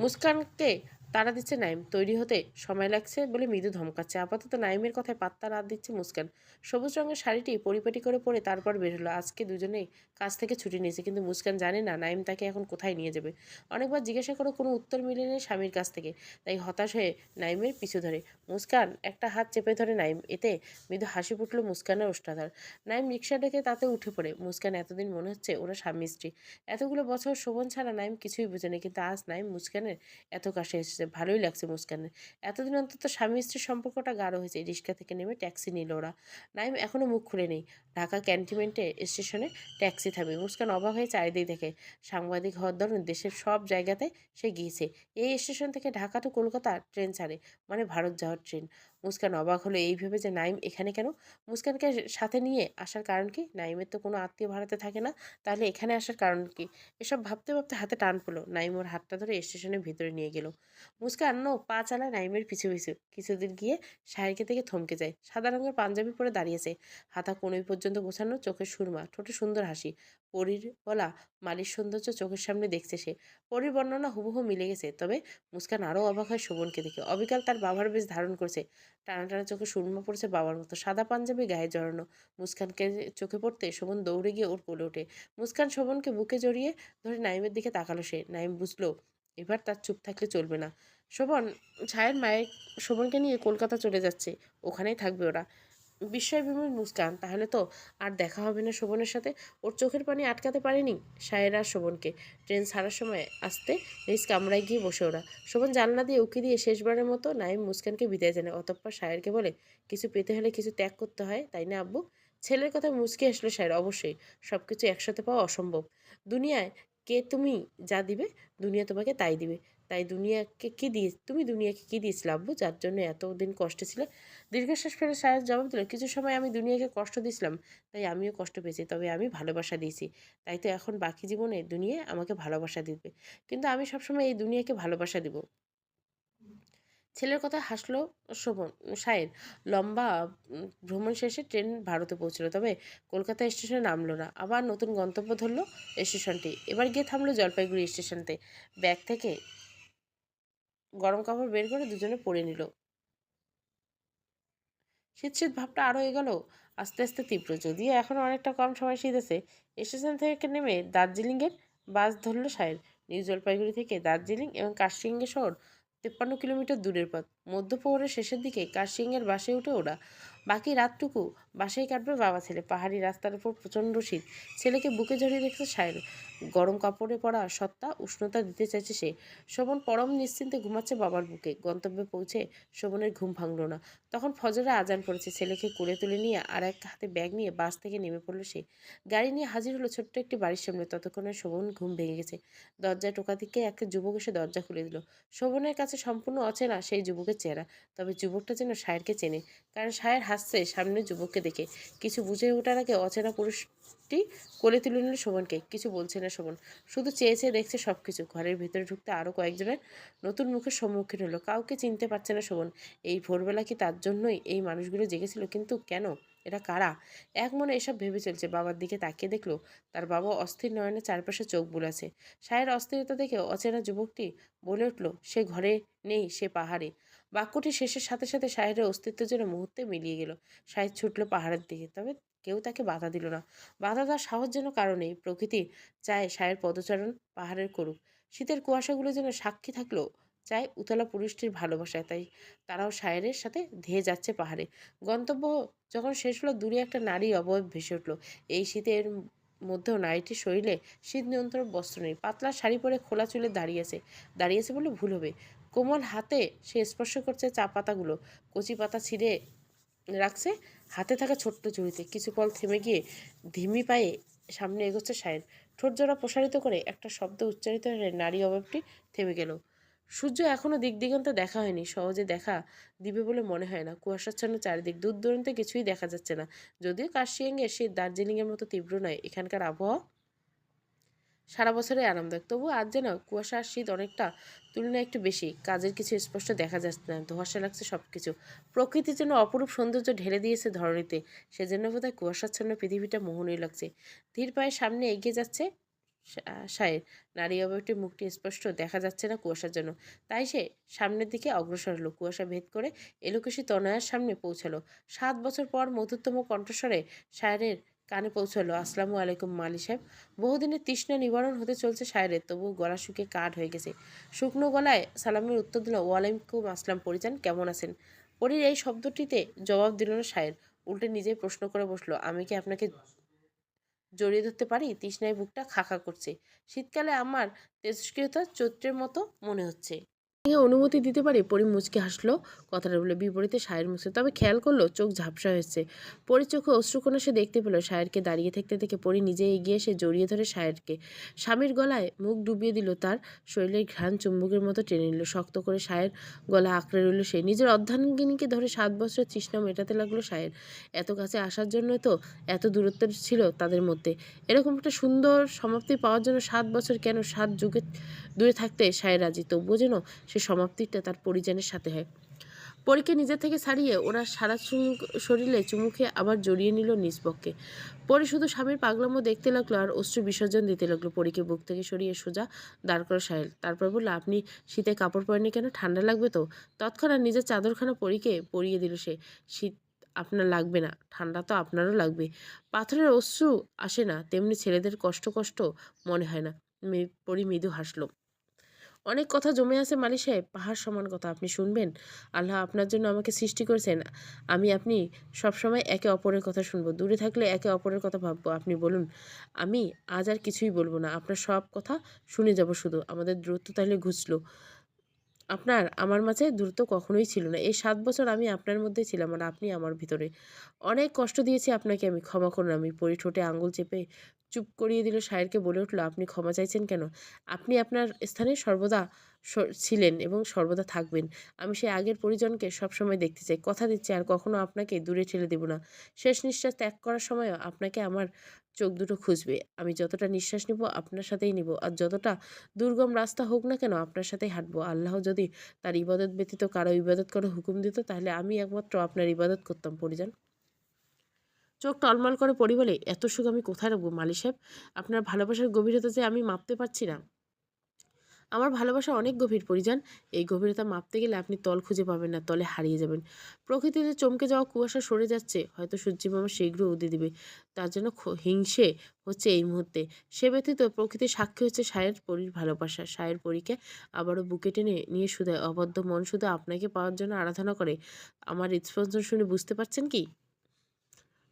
মুস্কানকে তাড়া দিচ্ছে নাইম। তৈরি হতে সময় লাগছে বলে মৃদু ধমকাচ্ছে। আপাতত নাইমের কথায় পাত্তা না দিচ্ছে মুস্কান। সবুজ রঙের শাড়িটি পরিপাটি করে পরে তারপর বের হলো। আজকে দুজনেই কাজ থেকে ছুটি নিয়েছে, কিন্তু মুস্কান জানে না নাইম তাকে এখন কোথায় নিয়ে যাবে। অনেকবার জিজ্ঞাসা করে কোনো উত্তর মিলেনি স্বামীর কাছ থেকে, তাই হতাশ হয়ে নাইমের পিছু ধরে। মুস্কান একটা হাত চেপে ধরে নাইম। এতে মৃদু হাসি ফুটলো মুস্কানের ওষ্ঠাধর। নাইম রিক্সা ডেকে তাতে উঠে পড়ে। মুস্কান এতদিন মনে হচ্ছে ওরা স্বামী স্ত্রী। এতগুলো বছর শোভন ছাড়া নাইম কিছুই বোঝেনি, কিন্তু আজ নাইম মুস্কানের এত কাছে এসেছে। ভালোই লাগছে মুস্কানের। এতদিন অন্তত স্বামী স্ত্রীর সম্পর্কটা গাঢ় হয়েছে। রিক্সা থেকে নেমে ট্যাক্সি নিল ওরা। নাইম এখনো মুখ খুলে নেই। ঢাকা ক্যান্টনমেন্টে স্টেশনে ট্যাক্সি থামে। মুস্কান অবাক হয়ে চারিদিকে দেখে। সাংবাদিক হওয়ার দরুন দেশের সব জায়গাতে সে গিয়েছে। এই স্টেশন থেকে ঢাকা টু কলকাতা ট্রেন ছাড়ে, মানে ভারত যাওয়ার ট্রেন। মুস্কান অবাক হলো এই ভেবে যে নাইম এখানে কেন? মুস্কানকে সাথে নিয়ে আসার কারণ কি? নাইমের তো কোনো আত্মীয় ভাড়াতে থাকে না, তাহলে এখানে আসার কারণ কি? এসব ভাবতে ভাবতে হাতে টান পড়লো, নাইম ওর হাতটা ধরে স্টেশনের ভিতরে নিয়ে গেল। মুস্কান পা চালায় নাইমের পিছু পিছু। কিছুদূর গিয়ে সাহেরকে থেকে থমকে যায়। সাদা রঙের পাঞ্জাবি পরে দাঁড়িয়েছে, হাতা কনুই পর্যন্ত গোছানো, চোখের সুরমা, ঠোঁটে সুন্দর হাসি। পরীর বলা মালির সৌন্দর্য চোখের সামনে দেখছে সে। পরীর বর্ণনা হুবহু মিলে গেছে, তবে মুস্কান আরও অবাক হয় শোভনকে দেখে। অবিকাল তার বাবার বেশ ধারণ করছে, টানা টানা চোখে সুরমা পড়েছে বাবার মতো, সাদা পাঞ্জাবি গায়ে জড়ানো। মুস্কানকে চোখে পড়তে শোভন দৌড়ে গিয়ে ওর কোলে ওঠে। মুস্কান শোভনকে বুকে জড়িয়ে ধরে নাইমের দিকে তাকালো সে। নাইম বুঝলো এবার তার চুপ থাকলে চলবে না। শোভন ছায়ের মায়ের শোভনকে নিয়ে কলকাতা চলে যাচ্ছে, ওখানেই থাকবে ওরা। বিস্ময় বিমূঢ় মুস্কান, তাহলে তো আর দেখা হবে না শোভনের সাথে। ওর চোখের পানি আটকাতে পারেনি সায়ের আর শোভনকে। ট্রেন ছাড়ার সময় আসতে নিজ কামরায় গিয়ে বসে ওরা। শোভন জানলা দিয়ে উঁকি দিয়ে শেষবারের মতো নাইম মুস্কানকে বিদায় জানায়, অতঃপর সায়েরকে বলে, কিছু পেতে হলে কিছু ত্যাগ করতে হয়, তাই না আব্বু? ছেলের কথা মুচকে আসলো সায়ের। অবশ্যই, সব কিছু একসাথে পাওয়া অসম্ভব। দুনিয়ায় কে তুমি যা দিবে, দুনিয়া তোমাকে তাই দিবে। তাই দুনিয়াকে কি দিয়ে তুমি দুনিয়াকে কি দিয়েছিলে আব্বু, যার জন্য এতদিন কষ্টে ছিলে? দীর্ঘশ্বাস ফেলে সাহেব জবাব দিল, কিছু সময় আমি দুনিয়াকে কষ্ট দিয়েছিলাম, তাই আমিও কষ্ট পেয়েছি, তবে আমি ভালোবাসা দিয়েছি। তাই তো এখন বাকি জীবনে দুনিয়া আমাকে ভালোবাসা দিবে, কিন্তু আমি সবসময় এই দুনিয়াকে ভালোবাসা দিব। ছেলের কথা হাসলো শোভন। সায়ের লম্বা ভ্রমণ শেষে ট্রেন ভারতে পৌঁছলো, তবে কলকাতা স্টেশনে নামলো না। আবার নতুন গন্তব্য ধরলো স্টেশনটি। এবার গিয়ে থামলো জলপাইগুড়ি স্টেশনতে। ব্যাগ থেকে গরম কাপড় বের করে দুজনে পরে নিল। শীত শীত ভাবটা আরও এগোলো আস্তে আস্তে তীব্র, যদিও এখনও অনেকটা কম সময় শীত আছে। স্টেশন থেকে নেমে দার্জিলিংয়ের বাস ধরল সায়ের। নিউ জলপাইগুড়ি থেকে দার্জিলিং এবং কার্শিয়াঙ্গে শহর 53 কিলোমিটার দূরের পথ। মধ্যপ্রহরের শেষের দিকে কার্শিয়াঙ্গের বাসে উঠে ওরা। বাকি রাতটুকু বাসেই কাটবে বাবা ছেলে। পাহাড়ি রাস্তার উপর প্রচণ্ড শীত, ছেলেকে বুকে জড়িয়ে রেখেছে সায়ের। গরম কাপড়ে পরা সত্তা উষ্ণতা দিতে চাইছে সে। শোভন পরম নিশ্চিন্তে ঘুমাচ্ছে বাবার বুকে। গন্তব্যে পৌঁছে শোভনের ঘুম ভাঙল না। তখন ফজরে আজান পড়েছে। ছেলেকে কোলে তুলে নিয়ে আর এক হাতে ব্যাগ নিয়ে বাস থেকে নেমে পড়ল সে। গাড়ি নিয়ে হাজির হলো ছোট্ট একটি বাড়ির সামনে। ততক্ষণে শোভন ঘুম ভেঙে গেছে। দরজায় টোকা দিকে একটা যুবক এসে দরজা খুলে দিল। শোভনের কাছে সম্পূর্ণ অচেনা সেই যুবকের চেহারা, তবে যুবকটা যেন সায়েরকে চেনে, কারণ সায়ের হাসছে সামনে যুবককে দেখে। কিছু বুঝে ওঠার আগে অচেনা পুরুষটি কোলে তুলে নিল শোভনকে। কিছু বলছে না শোভন, শুধু চেয়ে চেয়ে দেখছে সবকিছু। ঘরের ভিতরে ঢুকতে আরও কয়েকজনের নতুন মুখের সম্মুখীন হলো। কাউকে চিনতে পারছে না শোভন। এই ভোরবেলা কি তার জন্যই এই মানুষগুলো জেগেছিল? কিন্তু কেন? এরা কারা? এক মনে এসব ভেবে চলছে। বাবার দিকে তাকিয়ে দেখলো তার বাবা অস্থির নয়নে চারপাশে চোখ বুলাছে। সায়ের অস্থিরতা দেখে অচেনা যুবকটি বলে উঠল, সে ঘরে নেই, সে পাহাড়ে। বাক্যটি শেষের সাথে সাথে সায়ের অস্তিত্ব যেন মুহূর্তে মিলিয়ে গেল। সায়ের ছুটল পাহাড়ের দিকে, তবে কেউ তাকে বাধা দিল না। বাধা দেওয়ার সাহস যেন কারো নেই। প্রকৃতি চায় সায়ের পদচারণ পাহাড়ের করুক। শীতের কুয়াশাগুলো যেন সাক্ষী থাকলো চায় উতলা পুরুষটির ভালোবাসায়, তাই তারাও সায়েরের সাথে ধেয়ে যাচ্ছে পাহাড়ে। গন্তব্য যখন শেষ হলো, দূরে একটা নারী অবয়ব ভেসে উঠল। এই শীতের মধ্যেও নারীটির শরীরে শীত নিয়ন্ত্রণ বস্ত্র নেই, পাতলা শাড়ি পরে খোলা চুলে দাঁড়িয়েছে বলে ভুল হবে। কোমল হাতে সে স্পর্শ করছে চা পাতাগুলো, কচি পাতা ছিঁড়ে রাখছে হাতে থাকা ছোট্ট ঝুড়িতে। কিছু পল থেমে গিয়ে ধিমি পায়ে সামনে এগোচ্ছে সায়ের। ঠোঁট জোড়া প্রসারিত করে একটা শব্দ উচ্চারিত হলে নারী অভাবটি থেমে গেল। সূর্য এখনো দিক দিগন্তে দেখা হয়নি, সহজে দেখা দিবে বলে মনে হয় না। কুয়াশাচ্ছন্ন চারিদিক, দূর দূরান্তে কিছুই দেখা যাচ্ছে না। যদিও কার্শিয়াঙ্গে শীত দার্জিলিংয়ের মতো তীব্র নয়, এখানকার আবহাওয়া সারা বছরই আরামদায়ক। তবু আজ যেন কুয়াশা আর শীত অনেকটা তুলনায় একটু বেশি। কাজের কিছু স্পষ্ট দেখা যাচ্ছে না, ধোঁয়াশা লাগছে সবকিছু। প্রকৃতি যেন অপরূপ সৌন্দর্য ঢেলে দিয়েছে ধরণীতে, সেজন্য বোধহয় কুয়াশাচ্ছন্ন পৃথিবীটা মোহনীয় লাগছে। ধীর পায়ে সামনে এগিয়ে যাচ্ছে সায়ের। নারী অবয়বটির মুখটি স্পষ্ট দেখা যাচ্ছে না কুয়াশার জন্য, তাই সে সামনের দিকে অগ্রসর হলো। কুয়াশা ভেদ করে এলোকেশী তনয়ার সামনে পৌঁছালো। 7 বছর পর মধুরতম কণ্ঠস্বরে সায়েরের কানে পৌঁছালো, আসসালামু আলাইকুম মালি সাহেব। বহুদিনের তৃষ্ণা নিবারণ হতে চলছে সায়েরের, তবু গলা শুকিয়ে কাঠ হয়ে গেছে। শুকনো গলায় সালামের উত্তর দিল, ওয়ালাইকুম আসসালাম পরিচান, কেমন আছেন? পরীর এই শব্দটিতে জবাব দিল না সায়ের, উল্টে নিজেই প্রশ্ন করে বসলো, আমি কি আপনাকে জড়িয়ে ধরতে পারি? তৃষ্ণায় বুকটা খা খা করছে। শীতকালে আমার তেজস্ক্রিয়তা চৈত্রের মতো মনে হচ্ছে। অনুমতি দিতে পারি? পরি মুচকি হাসলো কথাটা বলে, বিপরীতে সায়ের মুছে, তবে খেয়াল করলো চোখ ঝাপসা হয়েছে। পরির চোখে অশ্রুকণা সে দেখতে পেল। সায়েরকে দাঁড়িয়ে থাকতে দেখে পরি নিজে এগিয়ে এসে জড়িয়ে ধরে সায়েরকে, স্বামীর গলায় মুখ ডুবিয়ে দিল। তার শরীরের ঘ্রাণ চুম্বকের মতো টেনে নিল। শক্ত করে সায়ের গলা আঁকড়ে রইল সে। নিজের অর্ধাঙ্গিনীকে ধরে 7 বছরের তৃষ্ণা মেটাতে লাগলো সায়ের। এত কাছে আসার জন্য তো এত দূরত্ব ছিল তাদের মধ্যে। এরকম একটা সুন্দর সমাপ্তি পাওয়ার জন্য 7 বছর কেন, 7 যুগে দূরে থাকতে সায়ের রাজি, তবুও যেন সে সমাপ্তিটা তার পরিজনের সাথে হয়। পরীকে নিজের থেকে ছাড়িয়ে ওরা সারা শরীরে চুমু খেয়ে আবার জড়িয়ে নিল নিজ পক্ষে। পরে শুধু স্বামীর পাগলামো দেখতে লাগলো আর অশ্রু বিসর্জন দিতে লাগলো। পরীকে বুক থেকে সরিয়ে সোজা দাঁড় করো সাহেল। তারপর বললো, আপনি শীতে কাপড় পরেননি কেন? ঠান্ডা লাগবে তো? তৎক্ষণাৎ নিজের চাদরখানা পরীকে পরিয়ে দিল সে। শীত আপনার লাগবে না, ঠান্ডা তো আপনারও লাগবে। পাথরের অশ্রু আসে না, তেমনি ছেলেদের কষ্ট কষ্ট মনে হয় না। পরি মৃদু হাসলো। অনেক কথা জমে আছে মালি সাহেব, পাহাড় সমান কথা। আপনি শুনবেন? আল্লাহ আপনার জন্য আমাকে সৃষ্টি করেছেন। আপনি সবসময় একে অপরের কথা শুনবো, দূরে থাকলে একে অপরের কথা ভাববো। আপনি বলুন, আমি আজ আর কিছুই বলবো না, আপনার সব কথা শুনে যাব শুধু। আমাদের দূরত্ব তাহলে ঘুচলো। আপনার আমার মাঝে দূরত্ব কখনোই ছিল না। এই 7 বছর আমি আপনার মধ্যে ছিলাম আর আপনি আমার ভিতরে। অনেক কষ্ট দিয়েছি আপনাকে আমি, ক্ষমা করুন। আমি পরি ঠোঁটে আঙুল চেপে চুপ করিয়ে দিল সায়েরকে। বলে উঠল, আপনি ক্ষমা চাইছেন কেন? আপনি আপনার স্থানে সর্বদা ছিলেন এবং সর্বদা থাকবেন। আমি সেই আগের পরিজনকে সবসময় দেখতে চাই। কথা দিচ্ছি আর কখনো আপনাকে দূরে ঠেলে দেব না। শেষ নিঃশ্বাস ত্যাগ করার সময়ও আপনাকে আমার চোখ দুটো খুঁজবে। আমি যতটা নিঃশ্বাস নিব আপনার সাথেই নিব, আর যতটা দুর্গম রাস্তা হোক না কেন আপনার সাথেই হাঁটবো। আল্লাহ যদি তার ইবাদত ব্যতীত কারো ইবাদত করার হুকুম দিত, তাহলে আমি একমাত্র আপনার ইবাদত করতাম পরিজন। চোখ টলমল করে পড়ি বলে, এত সুখ আমি কোথায় রাখবো মালি সাহেব? আপনার ভালোবাসার গভীরতা যে আমি মাপতে পারছি না। আমার ভালোবাসা অনেক গভীর পরিজান। এই গভীরতা মাপতে গেলে আপনি তল খুঁজে পাবেন না, তলে হারিয়ে যাবেন। প্রকৃতিতে চমকে যাওয়া কুয়াশা সরে যাচ্ছে, হয়তো সূর্যিমামা শীঘ্র উদয় দিবে। তার জন্য হিংসে হচ্ছে এই মুহূর্তে। সে ব্যতীত প্রকৃতির সাক্ষী হচ্ছে সায়ের পরীর ভালোবাসা। সায়ের পরীকে আবারও বুকে টেনে নিয়ে শুধায়, অবদ্ধ মন শুধু আপনাকে পাওয়ার জন্য আরাধনা করে। আমার হৃদস্পন্দন শুনে বুঝতে পারছেন কি?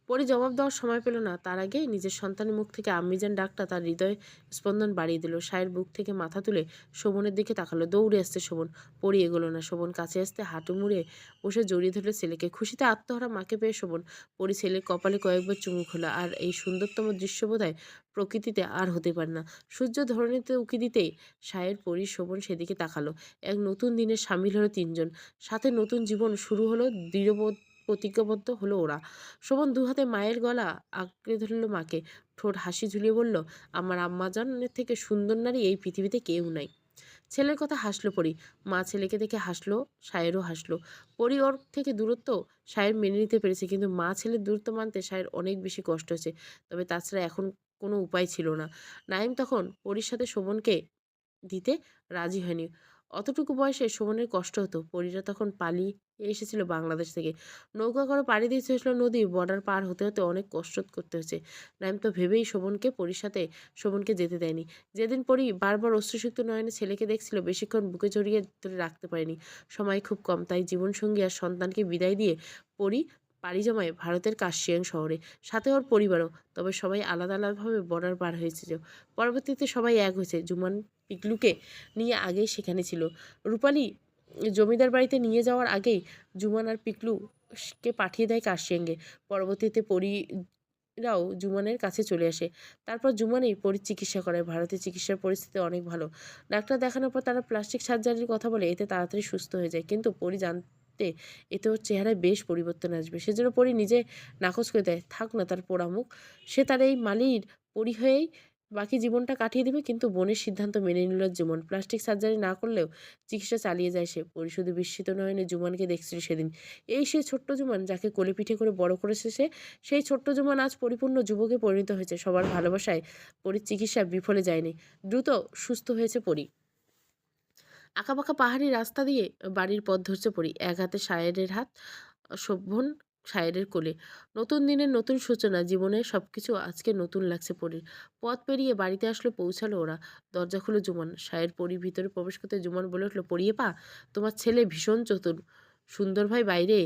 পরি জবাব দেওয়ার সময় পেল না। তার আগে নিজের সন্তানের মুখ থেকে আম্মিজান ডাকটা তার হৃদয় স্পন্দন বাড়িয়ে দিল। সায়ের বুক থেকে মাথা তুলে শোভনের দিকে তাকালো। দৌড়ে আসছে শোভন। পরি এগোলো না। শোভন কাছে আসতে হাঁটু মুড়ে বসে জড়িয়ে ধরল ছেলেকে। খুশিতে আত্মহারা মাকে পেয়ে শোভন পরি ছেলের কপালে কয়েকবার চুমু খোলা। আর এই সুন্দরতম দৃশ্য বোধহয় প্রকৃতিতে আর হতে পারে না। সূর্য ধরণীতে উকি দিতেই সায়ের পরি শোভন সেদিকে তাকালো। এক নতুন দিনের সামিল হলো তিনজন। সাথে নতুন জীবন শুরু হলো। দৃঢ়বোধ প্রতিজ্ঞাবদ্ধ হলো ওরা। শোভন দুহাতে মায়ের গলা আঁকড়ে ধরল মাকে। ঠোঁট হাসি ঝুলিয়ে বলল, আমার আম্মাজানের থেকে সুন্দর নারী এই পৃথিবীতে কেউ নাই। ছেলের কথা হাসলো পরি। মা ছেলেকে দেখে হাসলো, সায়েরও হাসলো। পরি ওর থেকে দূরত্ব সায়ের মেনে নিতে পেরেছে, কিন্তু মা ছেলের দূরত্ব মানতে সায়ের অনেক বেশি কষ্ট হয়েছে। তবে তাছাড়া এখন কোনো উপায় ছিল না। নাইম তখন পরির সাথে শোভনকে দিতে রাজি হয়নি। অতটুকু বয়সে শোভনের কষ্ট হতো। পরীরা তখন পালিয়ে এসেছিল বাংলাদেশ থেকে। নৌকা করে পাড়ি দিতে হয়েছিল নদী, বর্ডার পার হতে হতে অনেক কষ্ট করতে হয়েছে। নাইম তো ভেবেই শোভনকে পরীর সাথে শোভনকে যেতে দেয়নি। যেদিন পরী বারবার অশ্রুসিক্ত নয়নে ছেলেকে দেখছিল, বেশিক্ষণ বুকে জড়িয়ে ধরে রাখতে পারেনি। সময় খুব কম, তাই জীবনসঙ্গী আর সন্তানকে বিদায় দিয়ে পরী পাড়ি জমায় ভারতের কার্শিয়াং শহরে। সাথে ওর পরিবারও। তবে সবাই আলাদা আলাদাভাবে বর্ডার পার হয়েছিল। পরবর্তীতে সবাই এক হয়েছে। জুমান পিকলুকে নিয়ে আগেই সেখানে ছিল। রূপালী জমিদার বাড়িতে নিয়ে যাওয়ার আগেই জুমান আর পিকলুকে পাঠিয়ে দেয় কার্শিয়াঙ্গে। পরবর্তীতে পরীরাও জুমানের কাছে চলে আসে। তারপর জুমানেই পরীর চিকিৎসা করে। ভারতের চিকিৎসার পরিস্থিতি অনেক ভালো। ডাক্তার দেখানোর পর তারা প্লাস্টিক সার্জারির কথা বলে, এতে তাড়াতাড়ি সুস্থ হয়ে যায়। কিন্তু পরী জানতে এতে ওর চেহারায় বেশ পরিবর্তন আসবে। সেজন্য পরী নিজে নাকচ করে দেয়, থাক না তার পোড়া মুখ। সে তার এই মালির পরী হয়েই বাকি জীবনটা কাটিয়ে দিবে। কিন্তু বোনের সিদ্ধান্ত মেনে নিল জুমন। প্লাস্টিক সার্জারি না করলেও চিকিৎসা চালিয়ে যায় সে। পরি শুধু বিস্মিত নয়নে জুমানকে দেখছিল সেদিন। এই সেই ছোট্ট জুমান যাকে কোলে পিঠে করে বড় করেছে সে। সেই ছোট্ট জুমান আজ পরিপূর্ণ যুবকে পরিণত হয়েছে। সবার ভালোবাসায় পরির চিকিৎসা বিফলে যায়নি। দ্রুত সুস্থ হয়েছে পরি। আঁকাবাঁকা পাহাড়ি রাস্তা দিয়ে বাড়ির পথ ধরছে পরি। এক হাতে সায়েরের হাত, শোভন সায়েরের কোলে। নতুন দিনের নতুন সূচনা। জীবনের সবকিছু আজকে নতুন লাগছে পরির। পথ পেরিয়ে বাড়িতে আসলো, পৌঁছালো ওরা। দরজা খুলে জুমান। সায়ের পরি ভিতরে প্রবেশ করতে জুমান বলে উঠলো, পড়িয়ে পা, তোমার ছেলে ভীষণ চতুর। সুন্দর ভাই বাইরে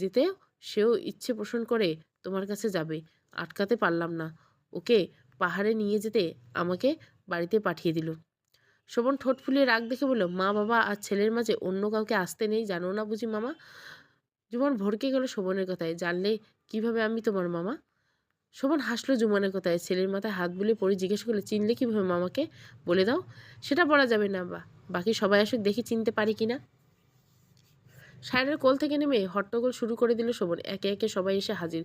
যেতে সেও ইচ্ছে পোষণ করে তোমার কাছে যাবে। আটকাতে পারলাম না। ওকে পাহাড়ে নিয়ে যেতে আমাকে বাড়িতে পাঠিয়ে দিল। শোভন ঠোঁট ফুলিয়ে রাগ দেখে বলল, মা বাবা আর ছেলের মাঝে অন্য কাউকে আসতে নেই, জানো না বুঝি মামা? জুমন ভড়কে গেল শোভনের কথায়, জানলে কিভাবে আমি তোমার মামা? শোভন হাসলো জুমনের কথায়, ছেলের মাথায় হাত বুলিয়ে পড়ে জিজ্ঞেস করলে, চিনলে কিভাবে মামাকে? বলে দাও। সেটা বলা যাবে না, বাকি সবাই আসুক, দেখি চিনতে পারি কিনা। সায়নের কোল থেকে নেমে হট্টগোল শুরু করে দিল শোভন। একে একে সবাই এসে হাজির।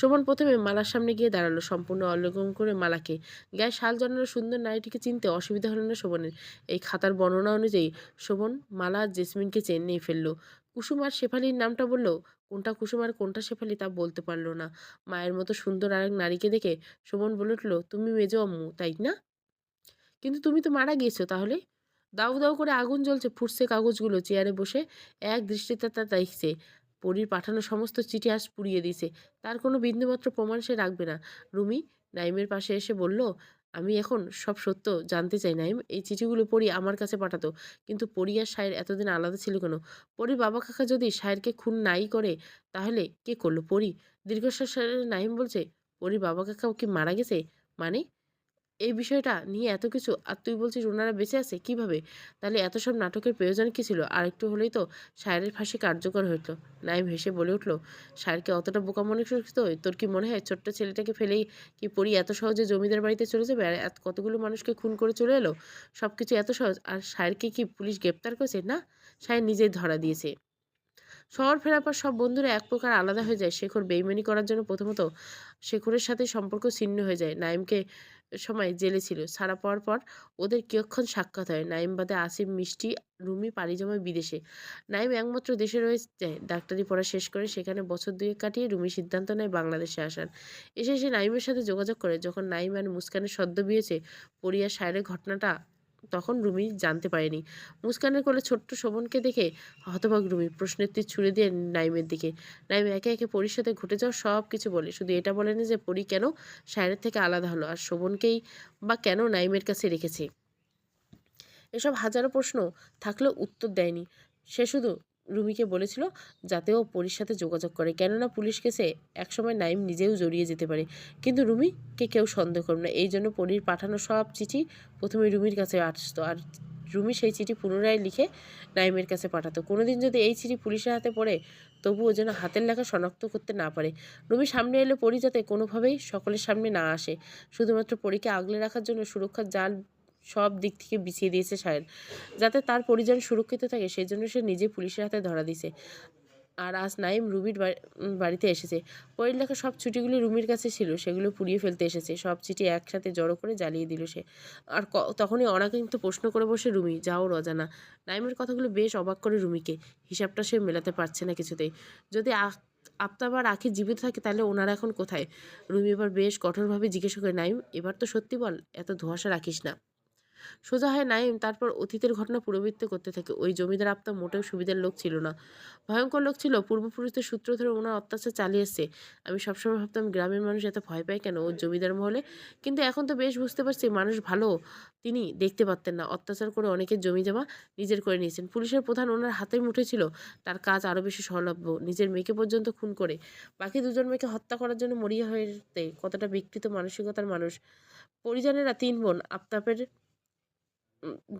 শোভন প্রথমে মালার সামনে গিয়ে দাঁড়ালো, সম্পূর্ণ অবলোকন করে মালাকে। গায়ে শাল জড়ানো সুন্দর নারীটিকে চিনতে অসুবিধা হলো না শোভনের। এই খাতার বর্ণনা অনুযায়ী শোভন মালা আর জেসমিনকে চেনেই ফেললো। কুসুম আর শেফালির নামটা বলল, কোনটা কুসুম আর কোনটা শেফালি তা বলতে পারলো না। মায়ের মতো সুন্দর আরেক নারীকে দেখে শোভন বলে উঠল, তুমি মেজো আম্মু তাই না? কিন্তু তুমি তো মারা গিয়েছো তাহলে? দাউ দাউ করে আগুন জ্বলছে, ফুটছে কাগজগুলো। চেয়ারে বসে এক দৃষ্টিতে তা দেখছে। পরীর পাঠানো সমস্ত চিঠি আজ পুড়িয়ে দিয়েছে। তার কোনো বিন্দুমাত্র প্রমাণ সে রাখবে না। রুমি নাইমের পাশে এসে বলল, আমি এখন সব সত্য জানতে চাই নাইম। এই চিঠিগুলো পড়ি আমার কাছে পাঠাতো, কিন্তু পরি আর সায়ের এতদিন আলাদা ছিল কেন? পরির বাবা কাকা যদি সায়েরকে খুন নাই করে, তাহলে কে করলো? পরি। দীর্ঘশ্বাস ছেড়ে নাইম বলছে, পরির বাবা কাকাও কি মারা গেছে? মানে? এই বিষয়টা নিয়ে এত কিছু, আর তুই বলছিস ওনারা বেঁচে আছে কিভাবে? তাহলে এত সব নাটকের প্রয়োজন কি ছিল? আর একটু হলেই তো শায়েরের ফাঁসি কার্যকর হতো। নাইম হেসে বলে উঠল, শায়েরকে অতটা বোকা মনে করিস তো? তোর কি মনে হয় ছোট্ট ছেলেটাকে ফেলেই কি পরি এত সহজে জমিদার বাড়িতে চলে যাবে? আর কতগুলো মানুষকে খুন করে চলে এলো? সবকিছু এত সহজ? আর শায়েরকে কি পুলিশ গ্রেপ্তার করেছে? না, শায়ের নিজেই ধরা দিয়েছে। শহর ফেরার পর সব বন্ধুরা এক প্রকার আলাদা হয়ে যায়। শেখর বেইমানি করার জন্য প্রথমত শেখরের সাথে সম্পর্ক ছিন্ন হয়ে যায়। নাইমকে সময় জেলে ছিল, ছাড়া পাওয়ার পর ওদের কিয়ক্ষণ সাক্ষাৎ হয়। নাইম বাদে আসিফ, মিষ্টি, রুমি পাড়ি জমায় বিদেশে। নাইম একমাত্র দেশে রয়ে যায় ডাক্তারি পড়া শেষ করে। সেখানে বছর দুয়েক কাটিয়ে রুমি সিদ্ধান্ত নেয় বাংলাদেশে আসার। এসে সে নাইমের সাথে যোগাযোগ করে। যখন নাইম আর মুস্কানের সদ্য বিয়েছে পরিয়া সায়রের ঘটনাটা তখন রুমি জানতে পারেনি। মুস্কানের কোলে ছোট্ট শোভনকে দেখে হতবাক রুমি প্রশ্নের তীর ছুড়ে দিয়ে নাইমের দিকে। নাইম একে একে পরীর সাথে ঘটে যাওয়া সব কিছু বলে, শুধু এটা বলেনি যে পরী কেন সায়রের থেকে আলাদা হলো আর শোভনকেই বা কেন নাইমের কাছে রেখেছে। এসব হাজারো প্রশ্ন থাকলেও উত্তর দেয়নি। সে শুধু রুমিকে বলেছিল যাতে ও পরীর সাথে যোগাযোগ করে, কেননা পুলিশ কেসে একসময় নাইম নিজেও জড়িয়ে যেতে পারে। কিন্তু রুমিকে কেউ সন্দেহ করবে না, এই জন্য পরীর পাঠানো সব চিঠি প্রথমে রুমির কাছে আসতো, আর রুমি সেই চিঠি পুনরায় লিখে নাইমের কাছে পাঠাতো। কোনোদিন যদি এই চিঠি পুলিশের হাতে পড়ে, তবুও যেন হাতের লেখা শনাক্ত করতে না পারে। রুমি সামনে এলে পরী যাতে কোনোভাবেই সকলের সামনে না আসে। শুধুমাত্র পরীকে আগলে রাখার জন্য সুরক্ষার জাল সব দিক থেকে বিছিয়ে দিয়েছে সায়ন, যাতে তার পরিজন সুরক্ষিত থাকে। সেই জন্য সে নিজে পুলিশের হাতে ধরা দিছে। আর আজ নাইম রুবির বাড়িতে এসেছে। পরীর লেখা সব চিঠিগুলি রুমির কাছে ছিল, সেগুলো পুড়িয়ে ফেলতে এসেছে। সব চিঠি একসাথে জড়ো করে জ্বালিয়ে দিল সে। আর তখনই অনাকাঙ্ক্ষিত প্রশ্ন করে বসে রুমি, যা ওর অজানা। নাইমের কথাগুলো বেশ অবাক করে রুমিকে। হিসাবটা সে মেলাতে পারছে না কিছুতেই। যদি আফতাব আর আখি জীবিত থাকে তাহলে ওনারা এখন কোথায়? রুমি এবার বেশ কঠোরভাবে জিজ্ঞাসা করে, নাইম এবার তো সত্যি বল, এত ধোঁয়াশা রাখিস না। সোজা হয় নাইম তারপর অতীতের ঘটনা পুনরাবৃত্তি করতে থাকে। ওই জমিদার আফতাব মোটেও সুবিধার লোক ছিল না, ভয়ঙ্কর লোক ছিল। পূর্বপুরুষদের সূত্র ধরে ওনার অত্যাচার চালিয়ে এসছে। আমি সবসময় ভাবতাম গ্রামের মানুষ এত ভয় পায় কেন ওর জমিদার মহলে, কিন্তু এখন তো বেশ বুঝতে পারছি মানুষ ভালো। তিনি দেখতে পারতেন না অত্যাচার করে অনেকের জমি জমা নিজের করে নিয়েছেন। পুলিশের প্রধান ওনার হাতের মুঠে ছিল, তার কাজ আরও বেশি সহলভ্য। নিজের মেয়েকে পর্যন্ত খুন করে বাকি দুজন মেয়েকে হত্যা করার জন্য মরিয়া হয়ে কতটা বিকৃত মানসিকতার মানুষ। পরিজনেরা তিন বোন আফতাবের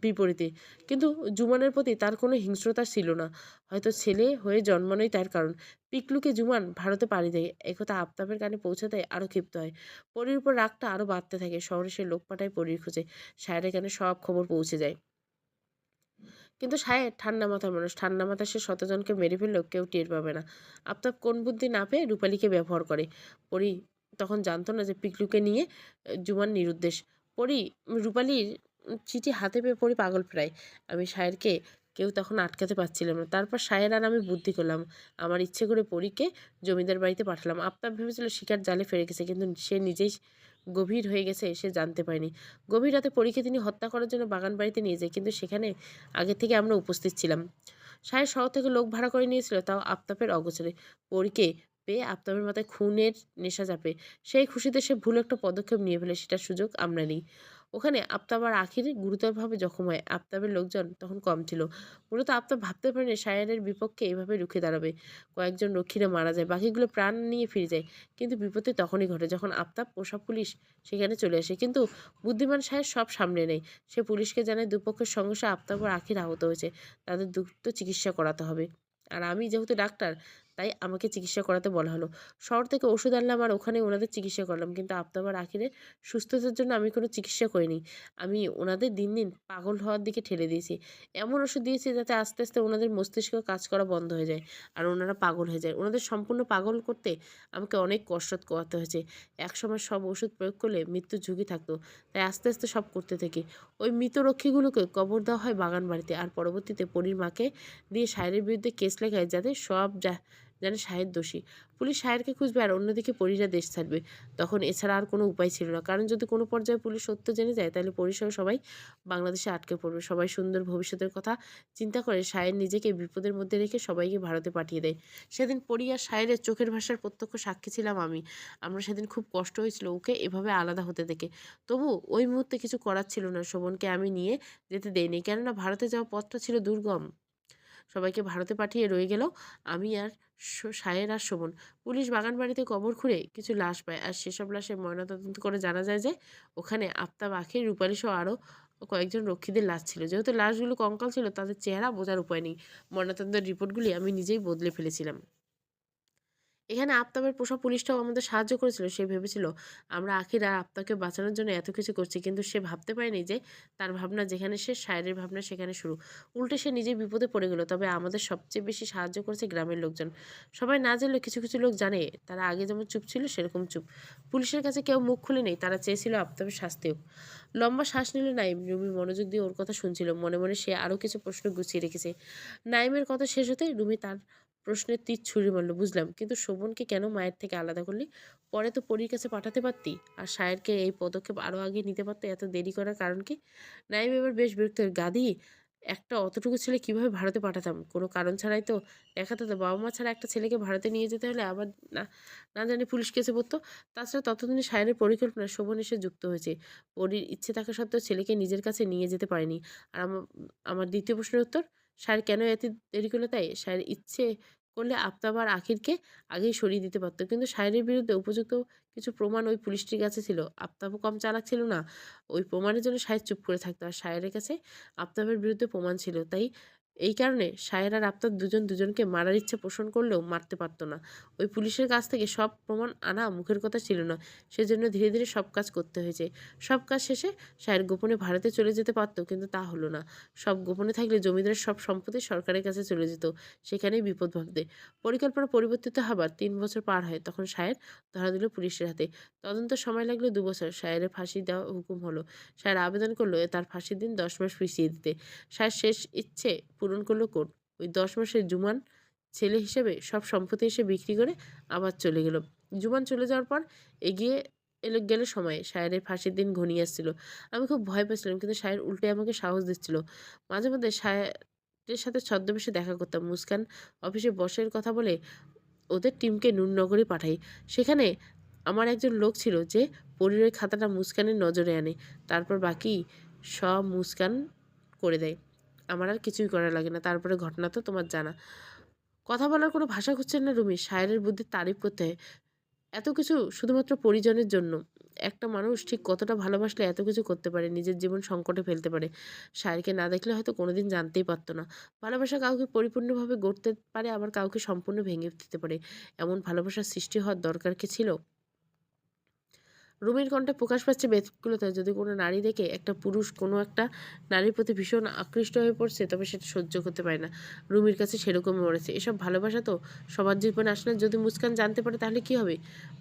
বিপরীতে, কিন্তু জুমানের প্রতি তার কোনো হিংস্রতা ছিল না। হয়তো ছেলে হয়ে জন্মানোই তার কারণ। পিকলুকে জুমান ভারতে পাড়ি দেয়, একথা আফতাবের কানে পৌঁছাতে আরও ক্ষিপ্ত হয়। পরীর উপর রাগটা আরও বাড়তে থাকে। শহরে সে লোক পাঠায় পরীর খোঁজে। সায়েরের কানে সব খবর পৌঁছে যায়। কিন্তু সায়ের ঠান্ডা মাথার মানুষ। ঠান্ডা মাথায় সে শতজনকে মেরে ফেললেও কেউ টের পাবে না। আফতাব কোন বুদ্ধি না পেয়ে রূপালীকে ব্যবহার করে। পরী তখন জানতো না যে পিকলুকে নিয়ে জুমান নিরুদ্দেশ। পরী রূপালীর চিঠি হাতে পেয়ে পরী পাগল প্রায়। আমি সায়েরকে কেউ তখন আটকাতে পারছিলাম না। তারপর সায়ের আর আমি বুদ্ধি করলাম। আমার ইচ্ছে করে পরীকে জমিদার বাড়িতে পাঠালাম। আফতাব ভেবেছিল শিকার জালে ফেরে গেছে, কিন্তু সে নিজেই গভীর হয়ে গেছে সে জানতে পারেনি। গভীর রাতে পরীকে তিনি হত্যা করার জন্য বাগান বাড়িতে নিয়ে যায়, কিন্তু সেখানে আগে থেকে আমরা উপস্থিত ছিলাম। সাহেব শহর থেকে লোক ভাড়া করে নিয়েছিল, তাও আফতাবের অগোচরে। পরীকে পেয়ে আফতাবের মাথায় খুনের নেশা চাপে। সেই খুশিতে সে ভুল একটা পদক্ষেপ নিয়ে ফেলে, সেটার সুযোগ আমরা নিই। ওখানে আফতাব আর আখির গুরুতরভাবে জখম হয়। আফতাবের লোকজন তখন কম ছিল। মূলত আফতাব ভাবতে পারেনি সায়ানের বিপক্ষে এভাবে রুখে দাঁড়াবে। কয়েকজন রক্ষীরা মারা যায়, বাকিগুলো প্রাণ নিয়ে ফিরে যায়। কিন্তু বিপত্তি তখনই ঘটে যখন আফতাব পোষা পুলিশ সেখানে চলে আসে। কিন্তু বুদ্ধিমান সাহেব সব সামলে নেয়। সে পুলিশকে জানায় দুপক্ষের সংঘর্ষে আফতাব আর আখির আহত হয়েছে, তাদের দ্রুত চিকিৎসা করাতে হবে। আর আমি যেহেতু ডাক্তার, তাই আমাকে চিকিৎসা করাতে বলা হলো। শহর থেকে ওষুধ আনলাম আর ওখানে ওনাদের চিকিৎসা করলাম। কিন্তু আফতাব আর আখিরের সুস্থতার জন্য আমি কোনো চিকিৎসা করিনি। আমি ওনাদের দিন দিন পাগল হওয়ার দিকে ঠেলে দিয়েছি। এমন ওষুধ দিয়েছি যাতে আস্তে আস্তে ওনাদের মস্তিষ্ক কাজ করা বন্ধ হয়ে যায় আর ওনারা পাগল হয়ে যায়। ওনাদের সম্পূর্ণ পাগল করতে আমাকে অনেক কসরত করাতে হয়েছে। একসময় সব ওষুধ প্রয়োগ করলে মৃত্যুর ঝুঁকি থাকতো, তাই আস্তে আস্তে সব করতে থাকি। ওই মৃত রক্ষীগুলোকে কবর দেওয়া হয় বাগান বাড়িতে, আর পরবর্তীতে পরীর মাকে দিয়ে সাহেরের বিরুদ্ধে কেস লেখায় যাতে সব জানে সাহের দোষী। পুলিশ সাহেরকে খুঁজবে আর অন্যদিকে পরীরা দেশ ছাড়বে। তখন এছাড়া আর কোনো উপায় ছিল না, কারণ যদি কোনো পর্যায়ে পুলিশ সত্য জেনে যায় তাহলে পরিসহ সবাই বাংলাদেশে আটকে পড়বে। সবাই সুন্দর ভবিষ্যতের কথা চিন্তা করে সায়ের নিজেকে বিপদের মধ্যে রেখে সবাইকে ভারতে পাঠিয়ে দেয়। সেদিন পরি আর সায়েরের চোখের ভাষার প্রত্যক্ষ সাক্ষী ছিলাম আমি। আমরা সেদিন খুব কষ্ট হয়েছিল ওকে এভাবে আলাদা হতে দেখে। তবু ওই মুহূর্তে কিছু করার ছিল না, শোভনকে আমি নিয়ে যেতে দেইনি, কেননা ভারতে যাওয়ার পথটা ছিল দুর্গম। সবাইকে ভারতে পাঠিয়ে রয়ে গেল আমি আর সায়ের আর শোভন। পুলিশ বাগান বাড়িতে কবর খুঁড়ে কিছু লাশ পায়, আর সেসব লাশের ময়নাতদন্ত করে জানা যায় যে ওখানে আফতাব, আখির, রূপালী সহ আরও কয়েকজন রক্ষীদের লাশ ছিল। যেহেতু লাশগুলো কঙ্কাল ছিল, তাদের চেহারা বোঝার উপায় নেই। ময়নাতদন্তের রিপোর্টগুলি আমি নিজেই বদলে ফেলেছিলাম। এখানে আফতাবের পোষা পুলিশটাও আমাদের সাহায্য করেছিল। সে ভেবেছিল আমরা আখির আর আফতাবকে বাঁচানোর জন্য এত কিছু করছি, কিন্তু সে ভাবতে পারেনি যে তার ভাবনা যেখানে শেষ, সায়েরের ভাবনা সেখানে শুরু। উল্টে সে নিজে বিপদে পড়ে গেল। তবে আমাদের সবচেয়ে বেশি সাহায্য করেছে গ্রামের লোকজন। সবাই না জানলেও কিছু কিছু লোক জানে। তারা আগে যেমন চুপ ছিল সেরকম চুপ। পুলিশের কাছে কেউ মুখ খুলে নেই। তারা চেয়েছিল আফতাবের শাস্তি হোক। লম্বা শ্বাস নিল নাইম। রুমি মনোযোগ দিয়ে ওর কথা শুনছিল। মনে মনে সে আরও কিছু প্রশ্ন গুছিয়ে রেখেছে। নাইমের কথা শেষ হতে রুমি তার প্রশ্নের তীর ছুঁড়ে মারল। বুঝলাম, কিন্তু শোভনকে কেন মায়ের থেকে আলাদা করলি? পরে তো পরীর কাছে পাঠাতে পারতি। আর সায়েরকে এই পদক্ষেপ আরও আগে নিতে পারতে। এত দেরি করার কারণ কি? নাইম এবার বেশ বিরক্ত হল। গাদি, একটা অতটুকু ছেলে কিভাবে ভারতে পাঠাতাম? কোনো কারণ ছাড়াই তো দেখাতে তো। বাবা মা ছাড়া একটা ছেলেকে ভারতে নিয়ে যেতে হলে আবার না না জানি পুলিশ কেসে পড়তো। তাছাড়া ততদিনে সায়েরের পরিকল্পনা শোভন এসে যুক্ত হয়েছে। পরীর ইচ্ছে থাকা সত্ত্বেও ছেলেকে নিজের কাছে নিয়ে যেতে পারেনি। আর আমার দ্বিতীয় প্রশ্নের উত্তর, সায়ের কেন এত দেরি করলো? তাই সায়ের ইচ্ছে করলে আফতাব আর আখিরকে আগেই সরিয়ে দিতে পারত। কিন্তু সায়েরের বিরুদ্ধে উপযুক্ত কিছু প্রমাণ ওই পুলিশটির কাছে ছিল। আফতাবও কম চালাক ছিল না। ওই প্রমাণের জন্য সায়ের চুপ করে থাকতো। আর সায়েরের কাছে আফতাবের বিরুদ্ধে প্রমাণ ছিল। তাই এই কারণে সায়ের আর আফতাব দুজনকে মারার ইচ্ছে পোষণ করলেও মারতে পারত না। ওই পুলিশের কাছ থেকে সব প্রমাণ আনা মুখের কথা ছিল না। সেজন্য ধীরে ধীরে সব কাজ করতে হয়েছে। সব কাজ শেষে সায়ের গোপনে ভারতে চলে যেতে পারত, কিন্তু তা হলো না। সব গোপনে থাকলে জমিদারের সব সম্পত্তি সরকারের কাছে চলে যেত। সেখানেই বিপদ ভাবতে। পরিকল্পনা পরিবর্তিত হবার ৩ বছর পার হয়। তখন সায়ের ধরা দিল পুলিশের হাতে। তদন্ত সময় লাগলো ২ বছর। সায়েরের ফাঁসি দেওয়া হুকুম হলো। সায়ের আবেদন করলো তার ফাঁসির দিন ১০ মাস পিছিয়ে দিতে। সায়ের শেষ ইচ্ছে পূরণ করলো কোর্ট। ওই ১০ মাসে জুমান ছেলে হিসেবে সব সম্পত্তি এসে বিক্রি করে আবার চলে গেল। জুমান চলে যাওয়ার পর এগিয়ে গেল সময়। সায়েরের ফাঁসির দিন ঘনিয়ে আসছিল। আমি খুব ভয় পেয়েছিলাম, কিন্তু সায়ের উল্টে আমাকে সাহস দিচ্ছিল। মাঝে মধ্যে সায়েরের সাথে ছদ্মবেশে দেখা করতাম। মুস্কান অফিসে বসের কথা বলে ওদের টিমকে নূরনগরে পাঠাই। সেখানে আমার একজন লোক ছিল যে পরীর ওই খাতাটা মুস্কানের নজরে আনে। তারপর বাকি সব মুস্কান করে দেয়। আমার আর কিছুই করা লাগে না। তারপরে ঘটনা তো তোমার জানা। কথা বলার কোনো ভাষা খুঁজছেন না রুমি। সায়েরের বুদ্ধির তারিফ করতে হয়। এত কিছু শুধুমাত্র পরিজনের জন্য। একটা মানুষ ঠিক কতটা ভালোবাসলে এত কিছু করতে পারে, নিজের জীবন সংকটে ফেলতে পারে। সায়েরকে না দেখলে হয়তো কোনোদিন জানতেই পারতো না। ভালোবাসা কাউকে পরিপূর্ণভাবে গড়তে পারে, আবার কাউকে সম্পূর্ণ ভেঙে দিতে পারে। এমন ভালোবাসার সৃষ্টি হওয়ার দরকার কি ছিল? রুমির কণ্ঠে প্রকাশ পাচ্ছে ব্যতিক্রমতা। যদি কোনো নারী দেখে একটা পুরুষ কোনো একটা নারীর প্রতি ভীষণ আকৃষ্ট হয়ে পড়ছে, তবে সেটা সহ্য করতে পারে না। রুমির কাছে সেরকমই মরেছে। এসব ভালোবাসা তো সবার জীবনে আসলে যদি মুস্কান জানতে পারে তাহলে কি হবে?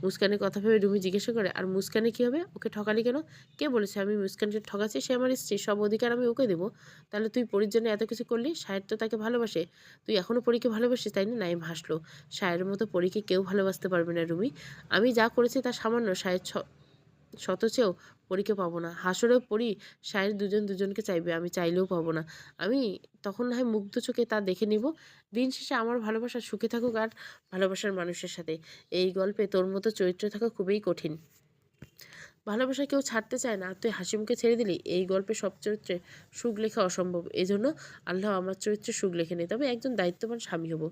মুস্কানের কথা ভেবে রুমি জিজ্ঞাসা করে, আর মুস্কানে কি হবে? ওকে ঠকালি কেন? কে বলেছে আমি মুস্কানকে ঠকাচ্ছি? সে আমার স্ত্রী, সব অধিকার আমি ওকে দেবো। তাহলে তুই পরীর জন্য এত কিছু করলি? সায়ের তো তাকে ভালোবাসে। তুই এখনো পরীকে ভালোবাসিস, তাই না? নাইম হাসলো। সায়ের মতো পরীকে কেউ ভালোবাসতে পারবে না রুমি। আমি যা করেছি তা সামান্য। সায়ের শতচেয়েও পরীকে পাবো না। হাসরেও পরী সায়ের দুজনকে চাইবে, আমি চাইলেও পাবো না। আমি তখন না হয় মুগ্ধ চোখে তা দেখে নিব। দিন শেষে আমার ভালোবাসা সুখে থাকুক আর ভালোবাসার মানুষের সাথে। এই গল্পে তোর মতো চরিত্র থাকা খুবই কঠিন। ভালোবাসা কেউ ছাড়তে চায় না, আর তুই হাসিমুখে ছেড়ে দিলি। এই গল্পে সব চরিত্রে সুখ লেখা অসম্ভব, এজন্য আল্লাহ আমার চরিত্রে সুখ লেখে নেই, তবে একজন দায়িত্ববান স্বামী হব।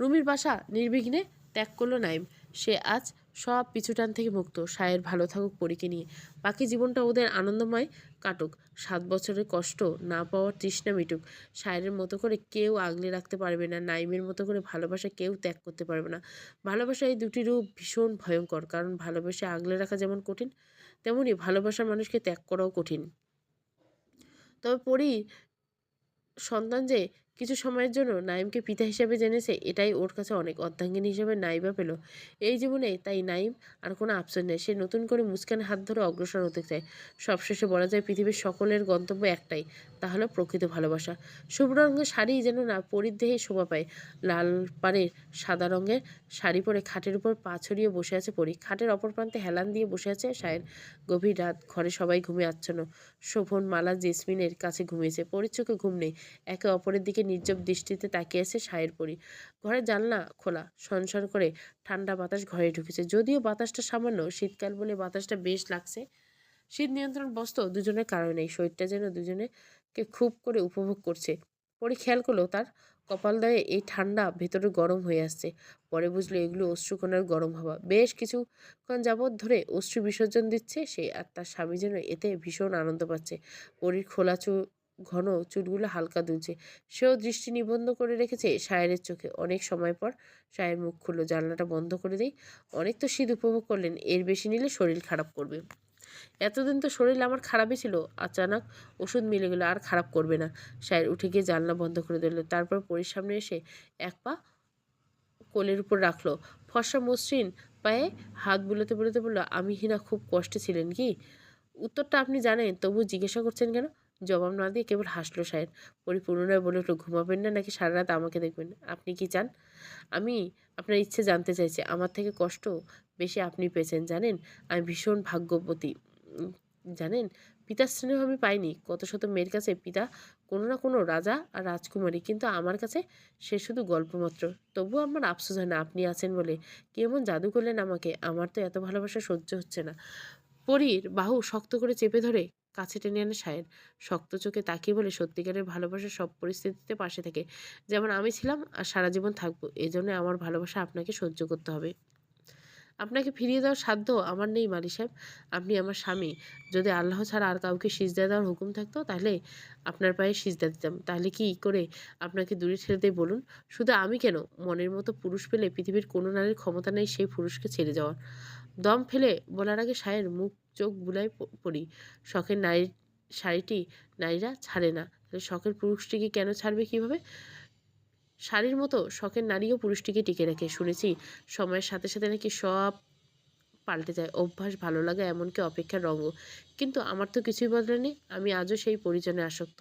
রুমির বাসা নির্বিঘ্নে ত্যাগ করলো নাইম। সে আজ সব পিছুটান থেকে মুক্ত। সায়ের ভালো থাকুক পরীকে নিয়ে, বাকি জীবনটা ওদের আনন্দময় কাটুক। 7 বছরের কষ্ট না পাওয়ার তৃষ্ণা মিটুক। সায়ের মতো করে কেউ আগলে রাখতে পারবে না, নাইমের মতো করে ভালোবাসা কেউ ত্যাগ করতে পারবে না। ভালোবাসা এই দুটি রূপ ভীষণ ভয়ঙ্কর, কারণ ভালোবাসা আগলে রাখা যেমন কঠিন, তেমনি ভালোবাসার মানুষকে ত্যাগ করাও কঠিন। তবে পরী সন্তান যে কিছু সময়ের জন্য নাইমকে পিতা হিসেবে জেনেছে, এটাই ওর কাছে অনেক। অর্ধাঙ্গিনী হিসেবে নাইবা পেল এই জীবনে, তাই নাইম আর কোনো আফসোস নেই। সে নতুন করে মুস্কানের হাত ধরে অগ্রসর হতে চায়। সবশেষে বলা যায় পৃথিবীর সকলের গন্তব্য একটাই, তা হলো প্রকৃত ভালোবাসা। শুভ্র রঙের শাড়ি যেন না পরীর দেহে শোভা পায়। লাল পাড়ের সাদা রঙের শাড়ি পরে খাটের উপর পা ছড়িয়ে বসে আছে পরী। খাটের অপর প্রান্তে হেলান দিয়ে বসে আছে সায়ের। গভীর রাত, ঘরে সবাই ঘুমিয়ে আচ্ছন্ন। শোভন, মালা, জেসমিনের কাছে ঘুমিয়েছে, পরীর চোখে ঘুম নেই। একে অপরের দিকে নির্জব দৃষ্টিতে তাকিয়ে আছে সায়ের পরী। ঘরের জানলা খোলা, সনসন করে ঠান্ডা বাতাস ঘরে ঢুকেছে। যদিও বাতাসটা সামান্য, শীতকাল বলে বাতাসটা বেশ লাগছে। শীত নিয়ন্ত্রণ বস্ত্র দুজনের কারণে নেই, শরীরটা যেন দুজনেকে খুব করে উপভোগ করছে। পরে খেয়াল করলো তার কপালদয়ে এই ঠান্ডা ভেতরে গরম হয়ে আসছে। পরে বুঝলো এগুলো অশ্রুকণার গরম হাওয়া। বেশ কিছুক্ষণ যাবৎ ধরে অশ্রু বিসর্জন দিচ্ছে সে, আর তার স্বামী যেন এতে ভীষণ আনন্দ পাচ্ছে। পরীর খোলা ঘন চুলগুলো হালকা দুলছে। সেও দৃষ্টি নিবদ্ধ করে রেখেছে সায়েরের চোখে। অনেক সময় পর সায়ের মুখ খুললো, জানলাটা বন্ধ করে দেই। অনেক তো শীত উপভোগ করলেন, এর বেশি নিলে শরীর খারাপ করবে। এতদিন তো শরীর আমার খারাপই ছিল, আচানক ওষুধ মিলে গেলো, আর খারাপ করবে না। সায়ের উঠে গিয়ে জানলা বন্ধ করে দিল, তারপর পরীর সামনে এসে এক পা কোলের উপর রাখলো। ফর্সা মসৃণ পায়ে হাত বুলোতে বুলোতে বলল, আমি হিনা খুব কষ্টে ছিলেন কি? উত্তরটা আপনি জানেন, তবু জিজ্ঞাসা করছেন কেন? জবাব না দিয়ে কেবল হাসলো সায়ের। পরি পুনরায় বলে উঠল, ঘুমাবেন না নাকি সারা রাত আমাকে দেখবেন? আপনি কি চান? আমি আপনার ইচ্ছে জানতে চাইছি। আমার থেকে কষ্ট বেশি আপনি পেয়েছেন জানেন। আমি ভীষণ ভাগ্যবতী। উম, জানেন, পিতার স্নেহ আমি পাইনি। কত শত মেয়ের কাছে পিতা কোনো না কোনো রাজা আর রাজকুমারী, কিন্তু আমার কাছে সে শুধু গল্প মাত্র। তবুও আমার আফসোস হয় না আপনি আছেন বলে। কি এমন জাদু করলেন আমাকে, আমার তো এত ভালোবাসা সহ্য হচ্ছে না। পরীর বাহু শক্ত করে চেপে ধরে কাছে টেনে আনে সায়ের। শক্ত চোখে তাকিয়ে বলে, সত্যিকারের ভালোবাসা সব পরিস্থিতিতে পাশে থাকে, যেমন আমি ছিলাম আর সারা জীবন থাকবো। এজন্য আমার ভালোবাসা আপনাকে সহ্য করতে হবে। আপনাকে ফিরিয়ে দেওয়ার সাধ্য আমার নেই মালি সাহেব। আপনি আমার স্বামী। যদি আল্লাহ ছাড়া আর কাউকে সিজদা দেওয়ার হুকুম থাকতো, তাহলে আপনার পায়ে সিজদা দিতাম। তাহলে কি করে আপনাকে দূরে ঠেলে দেয় বলুন? শুধু আমি কেন, মনের মতো পুরুষ পেলে পৃথিবীর কোনো নারীর ক্ষমতা নেই সেই পুরুষকে ছেড়ে যাওয়ার। দম ফেলে বলার আগে সায়ের মুখ চোখ বুলাই পড়ি। শখের নারীর শাড়িটি নারীরা ছাড়ে না, তাহলে শখের পুরুষটিকে কেন ছাড়বে কিভাবে? শাড়ির মতো শখের নারীও পুরুষটিকে টিকে রাখে। শুনেছি সময়ের সাথে সাথে নাকি সব পাল্টে যায়, অভ্যাস, ভালো লাগা, এমনকি অপেক্ষার রঙও। কিন্তু আমার তো কিছুই বদলায়নি, আমি আজও সেই পরিজনে আসক্ত।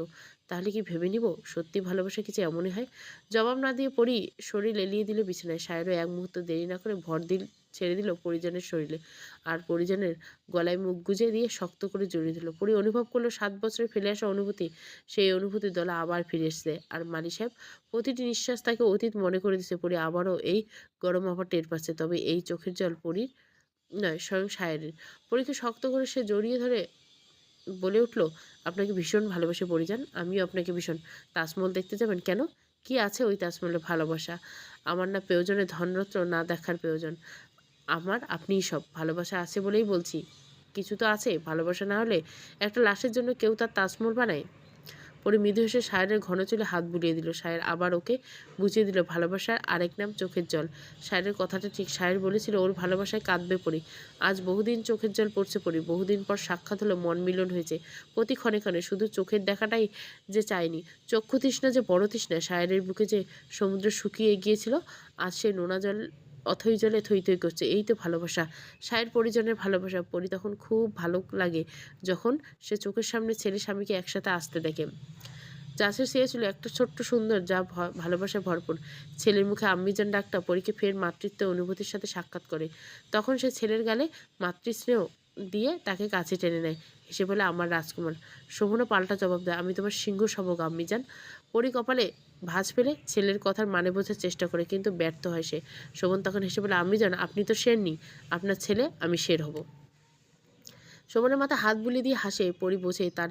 তাহলে কি ভেবে নিব সত্যি ভালোবাসা কিছু এমনই হয়? জবাব না দিয়ে পরি শরীর এলিয়ে দিল বিছানায়। সায়েরও এক মুহূর্ত দেরি না করে ভর দিল ছেড়ে দিল পরিজনের শরীরে, আর পরিজনের গলায় মুখ গুজে দিয়ে শক্ত করে জড়িয়ে দিল। পরি অনুভব করলো 7 বছরে ফেলে আসা অনুভূতি, সেই অনুভূতির দলা আবার ফিরে এসেছে। আর মালি সাহেব প্রতিটি নিঃশ্বাস তাকে অতীত মনে করে দিচ্ছে। পরি আবারও এই গরম আবার টের পাচ্ছে, তবে এই চোখের জল পরির নয়, স্বয়ং সায়েরের। পরীকে শক্ত করে সে জড়িয়ে ধরে বলে উঠল, আপনাকে ভীষণ ভালোবাসে পরিজান, আমিও আপনাকে ভীষণ। তাজমহল দেখতে যাবেন কেন? কি আছে ওই তাজমহলে? ভালোবাসা। আমার না প্রয়োজনে ধনরত্ন, না দেখার প্রয়োজন। আমার আপনিই সব। ভালোবাসা আছে বলেই বলছি। কিছু তো আছে, ভালোবাসা না হলে একটা লাশের জন্য কেউ তার তাজমহল বানায়? পরে মৃদু হেসে সায়েরের ঘন চুলে হাত বুলিয়ে দিল। সায়ের আবার ওকে বুঝিয়ে দিল ভালোবাসার আরেক নাম চোখের জল। সায়েরের কথাটা ঠিক, সায়ের বলেছিল ওর ভালোবাসায় কাঁদবে পরি। আজ বহুদিন চোখের জল পড়ছে পরি। বহুদিন পর সাক্ষাৎ হলো, মন মিলন হয়েছে। প্রতি ক্ষণে ক্ষণে শুধু চোখের দেখাটাই যে চায়নি, চক্ষু তৃষ্ণা যে বড় তৃষ্ণা। সায়েরের বুকে যে সমুদ্র শুকিয়ে গিয়েছিল, আজ সে নোনা জল অথই জলে থই থই করছে। এই তো ভালোবাসা, সায়ের পরিজনের ভালোবাসা। পরি তখন খুব ভালো লাগে যখন সে চোখের সামনে ছেলে স্বামীকে একসাথে আসতে দেখে। চাষের চেয়েছিল একটা ছোট্ট সুন্দর, যা ভালোবাসায় ভরপুর। ছেলের মুখে আম্মিজান ডাকটা পরীকে ফের মাতৃত্ব অনুভূতির সাথে সাক্ষাৎ করে। তখন সে ছেলের গালে মাতৃস্নেহ দিয়ে তাকে কাছে টেনে নেয়, হেসে বলে, আমার রাজকুমার। শোভনও পাল্টা জবাব দেয়, আমি তোমার সিংহ শাবক আম্মিজান। পরী কপালে ভাঁজ ফেলে ছেলের কথার মানে বোঝার চেষ্টা করে, কিন্তু ব্যর্থ হয় সে। শোভন তখন হেসে বলে, আম্মিজান, আপনি তো শেরনি, আপনার ছেলে আমি শের হব। শোভনের মাথা হাত বুলিয়ে দিয়ে হাসে। পরি বোঝে তার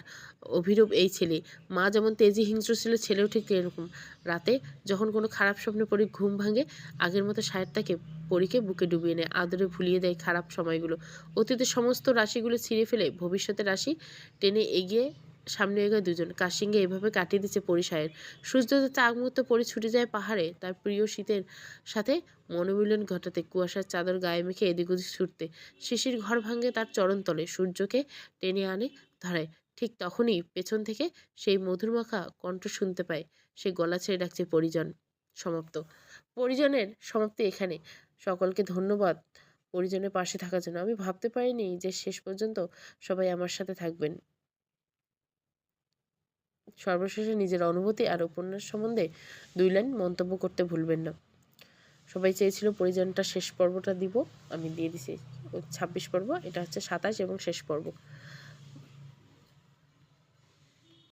অভিরূপ এই ছেলে। মা যেমন তেজি হিংস্র ছিল, ছেলেও ঠিক এরকম। রাতে যখন কোনো খারাপ স্বপ্নে পরি ঘুম ভাঙে, আগের মতো সাহেব তাকে পরীকে বুকে ডুবিয়ে নেয়, আদরে ভুলিয়ে দেয় খারাপ সময়গুলো। অতীতের সমস্ত রাশিগুলো ছিঁড়ে ফেলে ভবিষ্যতের রাশি টেনে এগিয়ে সামনে এগোয় দুজন। কাশিঙ্গে এভাবে কাটিয়ে দিচ্ছে পরিসায়ের। সূর্যোদয় আগ মুহূর্তে পরি ছুটে যায় পাহাড়ে তার প্রিয় শীতের সাথে মনোমিলন ঘটাতে, কুয়াশার চাদর গায়ে মেখে এদিক ওদিক ছুটতে। শিশির ঘর ভাঙে তার চরণতলে, সূর্যকে টেনে আনে ধরায়। ঠিক তখনই পেছন থেকে সেই মধুরমাখা কণ্ঠ শুনতে পায়। সে গলা ছেড়ে ডাকছে, পরিজন। সমাপ্ত। পরিজনের সমাপ্তি এখানে। সকলকে ধন্যবাদ পরিজনের পাশে থাকার জন্য। আমি ভাবতে পারিনি যে শেষ পর্যন্ত সবাই আমার সাথে থাকবেন। সর্বশেষে নিজের অনুভূতি আর উপন্যাস সম্বন্ধে 2 লাইন মন্তব্য করতে ভুলবেন না। সবাই চেয়েছিল পরিজনটা শেষ পর্বটা দিব, আমি দিয়ে দিছি। 26 পর্ব, এটা হচ্ছে 27 এবং শেষ পর্ব।